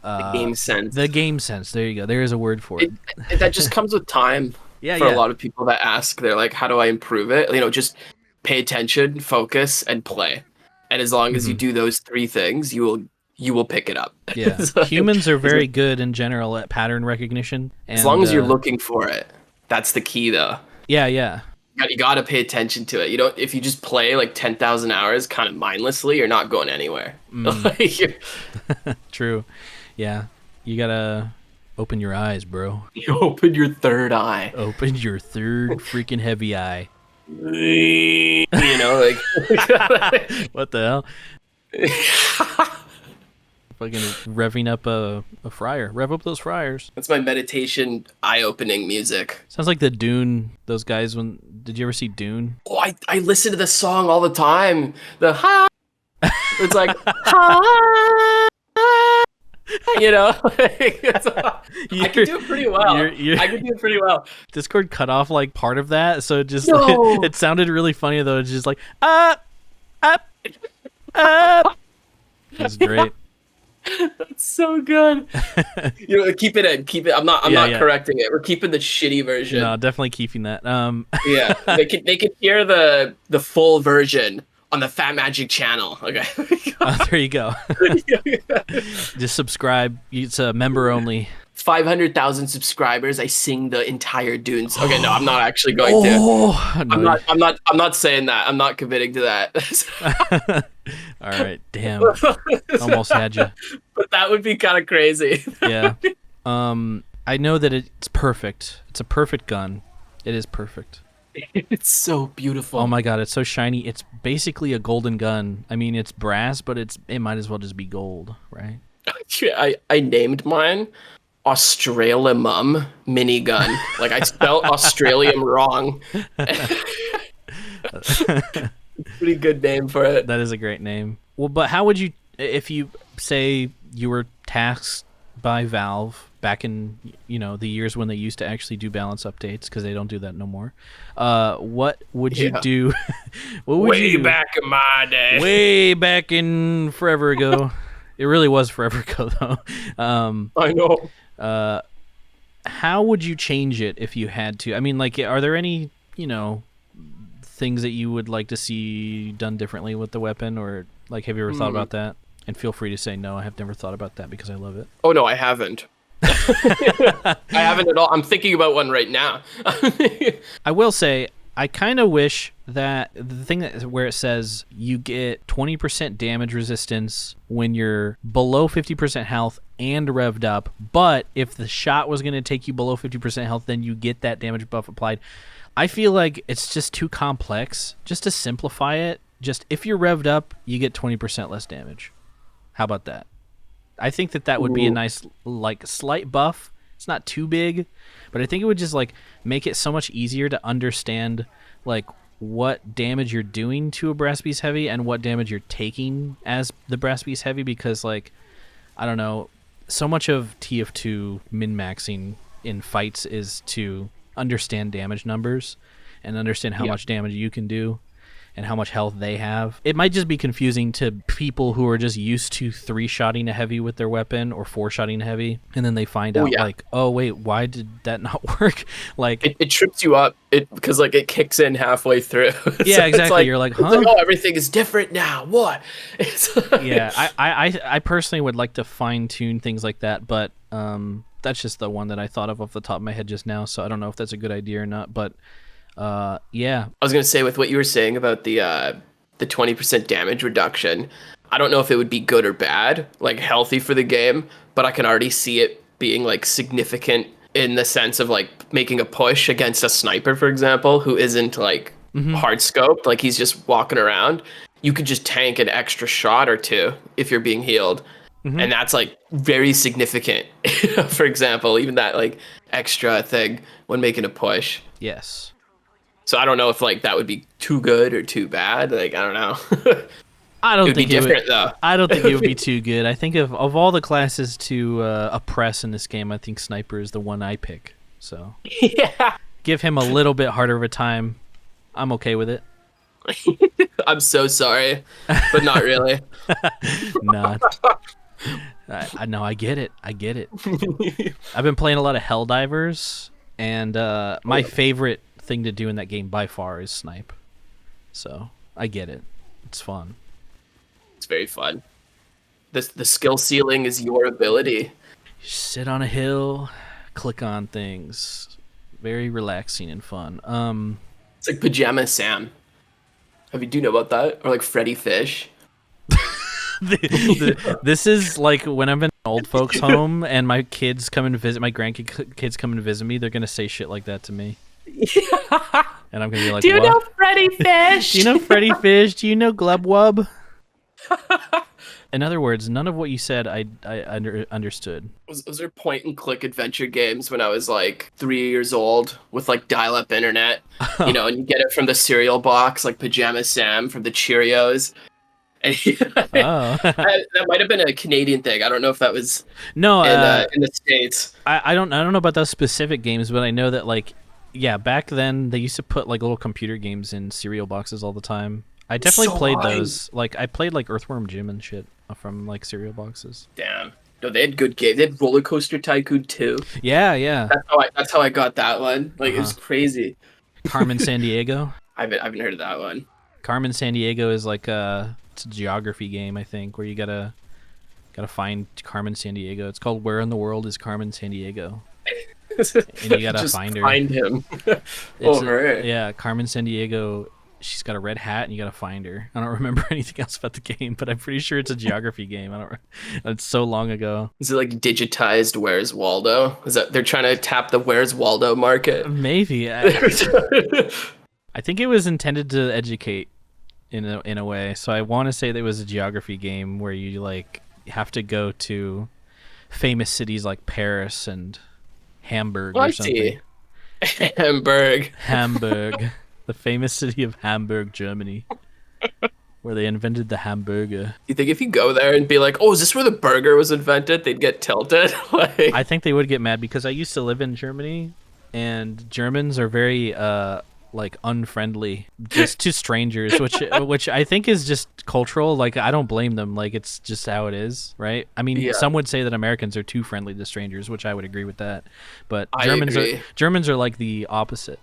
the game sense. The game sense. There you go. There is a word for it. That just comes with time. A lot of people that ask, they're like, how do I improve it? Just pay attention, focus, and play. And as long as you do those three things, you will you will pick it up. Yeah, So, humans are very good in general at pattern recognition. And, as long as you're looking for it, that's the key, though. Yeah, yeah. You got to pay attention to it. You don't. If you just play like 10,000 hours kind of mindlessly, you're not going anywhere. True. Yeah, you gotta open your eyes, bro. You open your third eye. Open your third freaking heavy eye. You know, like what the hell? Fucking revving up a fryer. Rev up those fryers. That's my meditation, eye-opening music. Sounds like the Dune. Those guys. Did you ever see Dune? Oh, I listen to the song all the time. The ha. It's like ha. You know, I can do it pretty well. I can do it pretty well. Discord cut off like part of that, so it just it sounded really funny though. It's just like up. That's great. That's so good. You know, keep it. I'm not correcting it. We're keeping the shitty version. No, definitely keeping that. Yeah, they could hear the full version on the Fat Magic channel. Okay. There you go. Just subscribe. It's a member only. 500,000 subscribers. I sing the entire Dunes. Okay, no, I'm not actually going to. No. I'm not saying that. I'm not committing to that. All right, damn. Almost had you. But that would be kind of crazy. Yeah. I know that it's perfect. It's a perfect gun. It is perfect. It's so beautiful. Oh my god, it's so shiny. It's basically a golden gun. I mean, it's brass, but it might as well just be gold, right? I named mine Australimum minigun. Like I spelled Australium wrong. Pretty good name for it. That is a great name. Well, but how would you, if you say you were tasked by Valve back in the years when they used to actually do balance updates, because they don't do that no more, what would you do? What would way back in my day, way back in forever ago. It really was forever ago though. I know. How would you change it if you had to? I mean, like, are there any things that you would like to see done differently with the weapon, or like, have you ever thought about that? And feel free to say no, I have never thought about that because I love it. Oh no, I haven't. I haven't at all. I'm thinking about one right now. I will say, I kind of wish that the thing where it says you get 20% damage resistance when you're below 50% health and revved up, but if the shot was going to take you below 50% health, then you get that damage buff applied. I feel like it's just too complex. Just to simplify it, just if you're revved up, you get 20% less damage. How about that? I think that would be a nice, like, slight buff. It's not too big, but I think it would just, like, make it so much easier to understand, like, what damage you're doing to a Brass Beast Heavy and what damage you're taking as the Brass Beast Heavy, because, like, I don't know, so much of TF2 min-maxing in fights is to understand damage numbers and understand how much damage you can do and how much health they have. It might just be confusing to people who are just used to 3-shotting a heavy with their weapon or 4-shotting a heavy, and then they find out like, oh wait, why did that not work? Like it trips you up because like it kicks in halfway through. Yeah, so exactly. Like, you're like, huh? Like, oh, everything is different now. What? Yeah, I personally would like to fine tune things like that, but that's just the one that I thought of off the top of my head just now. So I don't know if that's a good idea or not, but. Yeah. I was gonna say, with what you were saying about the 20% damage reduction, I don't know if it would be good or bad, like healthy for the game, but I can already see it being like significant in the sense of like making a push against a sniper, for example, who isn't like hard scoped, like he's just walking around. You could just tank an extra shot or two if you're being healed. And that's like very significant. For example, even that like extra thing when making a push. Yes. So I don't know if like that would be too good or too bad. Like, I don't know. I don't think it would be different though. I don't think it would be too good. I think of all the classes to oppress in this game, I think Sniper is the one I pick. So yeah, give him a little bit harder of a time. I'm okay with it. I'm so sorry, but not really. Nah. I know. I get it. I've been playing a lot of Helldivers, and my favorite thing to do in that game by far is snipe. So I get it. It's fun. It's very fun. The skill ceiling is your ability. You sit on a hill, click on things. Very relaxing and fun. It's like Pajama Sam. Do you know about that? Or like Freddy Fish? This is like when I'm in an old folks home and my kids come and visit, my grandkids come and visit me, they're gonna say shit like that to me. And I'm gonna be like, do you what? know Freddy Fish? Do you know Freddy Fish? Do you know Glubwub? In other words, none of what you said I understood. Was there point and click adventure games when I was like 3 years old with like dial-up internet? You know, and you get it from the cereal box, like Pajama Sam from the Cheerios. And Oh. that might have been a Canadian thing. I don't know if that was in the States. I don't know about those specific games, but I know that like, yeah, back then they used to put like little computer games in cereal boxes all the time. I definitely played those. Like I played like Earthworm Jim and shit from like cereal boxes. Damn. No, they had good games. They had Roller Coaster Tycoon 2. Yeah. That's how I got that one. Like it was crazy. Carmen Sandiego. I haven't heard of that one. Carmen Sandiego is like it's a geography game, I think, where you gotta find Carmen Sandiego. It's called Where in the World is Carmen Sandiego? And you gotta find her. Find him. Right. Yeah, Carmen Sandiego. She's got a red hat, and you gotta find her. I don't remember anything else about the game, but I'm pretty sure it's a geography game. It's so long ago. Is it like digitized Where's Waldo? Is that they're trying to tap the Where's Waldo market? Maybe. I think it was intended to educate in a way. So I want to say that it was a geography game where you like have to go to famous cities like Paris and Hamburg or something. See. Hamburg. The famous city of Hamburg, Germany, where they invented the hamburger. You think if you go there and be like, "Oh, is this where the burger was invented?" They'd get tilted? Like... I think they would get mad because I used to live in Germany, and Germans are very like unfriendly just to strangers, which I think is just cultural. Like I don't blame them. Like it's just how it is, right? I mean, some would say that Americans are too friendly to strangers, which I would agree with that. But Germans are like the opposite.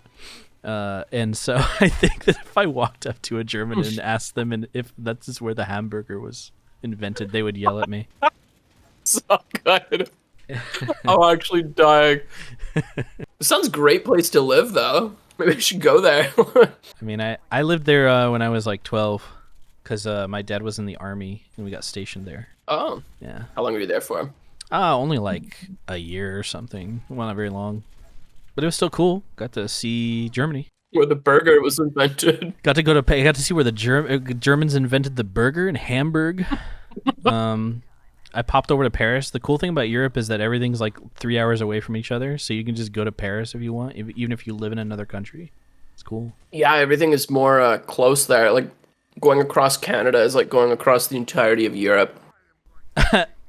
And so I think that if I walked up to a German and asked them and if that's just where the hamburger was invented, they would yell at me. So good. I'm actually dying. It sounds a great place to live, though. Maybe I should go there. I mean, I lived there when I was like 12 because my dad was in the army and we got stationed there. Oh. Yeah. How long were you there for? Only like a year or something. Well, not very long. But it was still cool. Got to see Germany, where the burger was invented. Got to see where the Germans invented the burger in Hamburg. I popped over to Paris. The cool thing about Europe is that everything's like 3 hours away from each other, so you can just go to Paris if you want, even if you live in another country. It's cool. Yeah, everything is more close there. Like going across Canada is like going across the entirety of Europe.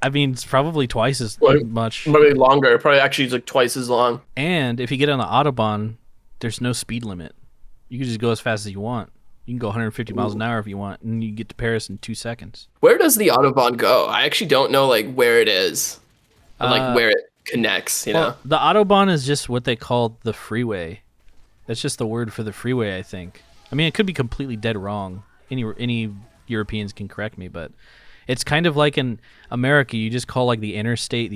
I mean, it's probably twice as much. Maybe longer. Probably actually like twice as long. And if you get on the Autobahn, there's no speed limit. You can just go as fast as you want. You can go 150 miles an hour if you want, and you get to Paris in 2 seconds. Where does the Autobahn go? I actually don't know like where it is, or, like where it connects. You know, the Autobahn is just what they call the freeway. That's just the word for the freeway, I think. I mean, it could be completely dead wrong. Any Europeans can correct me, but it's kind of like in America, you just call like the interstate.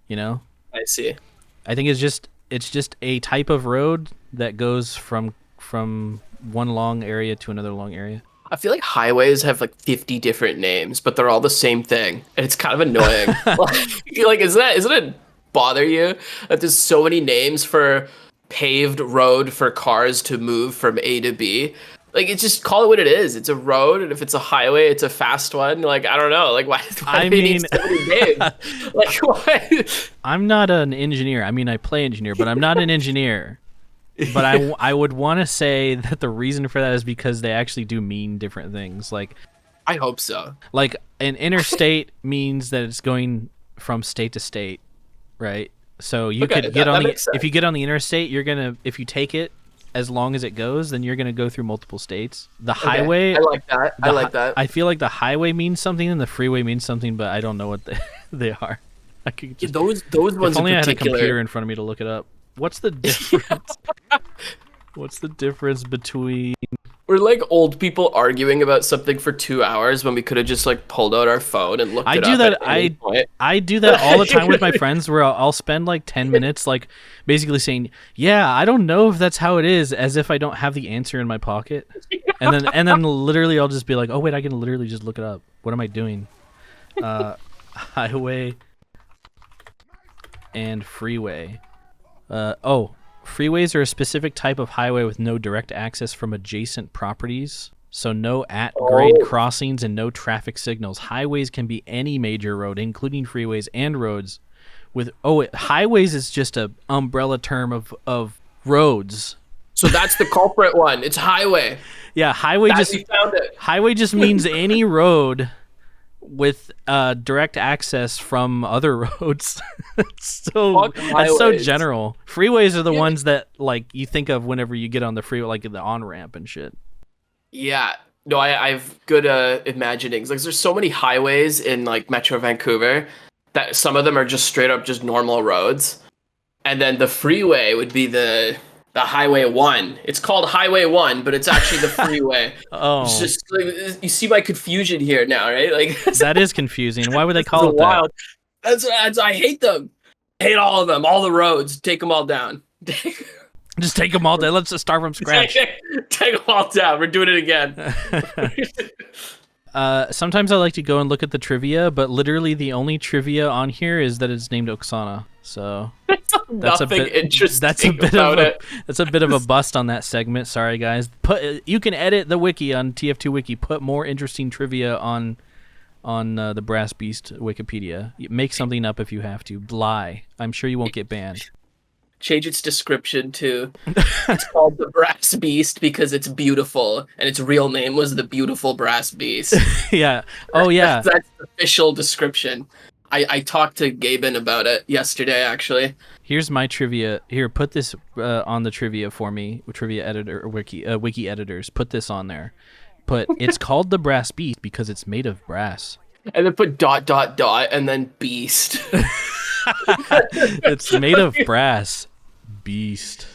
You know? I see. I think it's just a type of road that goes from one long area to another long area. I feel like highways have like 50 different names, but they're all the same thing, and it's kind of annoying. Like, doesn't it bother you that there's so many names for paved road for cars to move from A to B? Like, it's just call it what it is. It's a road, and if it's a highway, it's a fast one. Like, I don't know. Like, why do they need so many names? Like, why? I'm not an engineer. I mean, I play engineer, but I'm not an engineer. But I would want to say that the reason for that is because they actually do mean different things. Like, I hope so. Like, an interstate means that it's going from state to state, right? So you could get on if you get on the interstate, if you take it, as long as it goes, then you're going to go through multiple states. The highway... I like that. I feel like the highway means something and the freeway means something, but I don't know what they are. I could just, those ones if only in particular... I had a computer in front of me to look it up. What's the difference? What's the difference between We're like old people arguing about something for 2 hours when we could have just like pulled out our phone and looked I it do up that. at any point. I do that all the time with my friends, where I'll spend like 10 minutes, like basically saying, "Yeah, I don't know if that's how it is," as if I don't have the answer in my pocket, and then literally I'll just be like, "Oh wait, I can literally just look it up. What am I doing?" Highway and freeway. Freeways are a specific type of highway with no direct access from adjacent properties. So no at-grade crossings and no traffic signals. Highways can be any major road, including freeways and roads. Highways is just a umbrella term of roads. So that's the culprit one. It's highway. Yeah, We found it. highway just means any road with direct access from other roads. That's so general. Freeways are the ones that like you think of whenever you get on the freeway, like the on ramp and shit. Yeah. No, I've good imaginings. Like there's so many highways in like Metro Vancouver that some of them are just straight up just normal roads. And then the freeway would be the Highway 1. It's called Highway 1, but it's actually the freeway. It's just like, you see my confusion here now, right? Like that is confusing. Why would they call it wild. That's I hate them. I hate all of them. All the roads. Take them all down. Just take them all down. Let's just start from scratch. Take them all down. We're doing it again. Sometimes I like to go and look at the trivia, but literally the only trivia on here is that it's named Oksana. So that's a bit interesting. That's a bit of a bust on that segment. Sorry, guys. You can edit the wiki on TF2 Wiki. Put more interesting trivia on the Brass Beast Wikipedia. Make something up if you have to. Lie. I'm sure you won't get banned. Change its description to it's called the Brass Beast because it's beautiful, and its real name was the Beautiful Brass Beast. Yeah. Oh yeah. That's the official description. I talked to Gaben about it yesterday, actually. Here's my trivia. Here, put this on the trivia for me. Trivia editor or wiki editors. Put this on there. It's called the Brass Beast because it's made of brass. And then put ... and then beast. It's made of brass. Beast.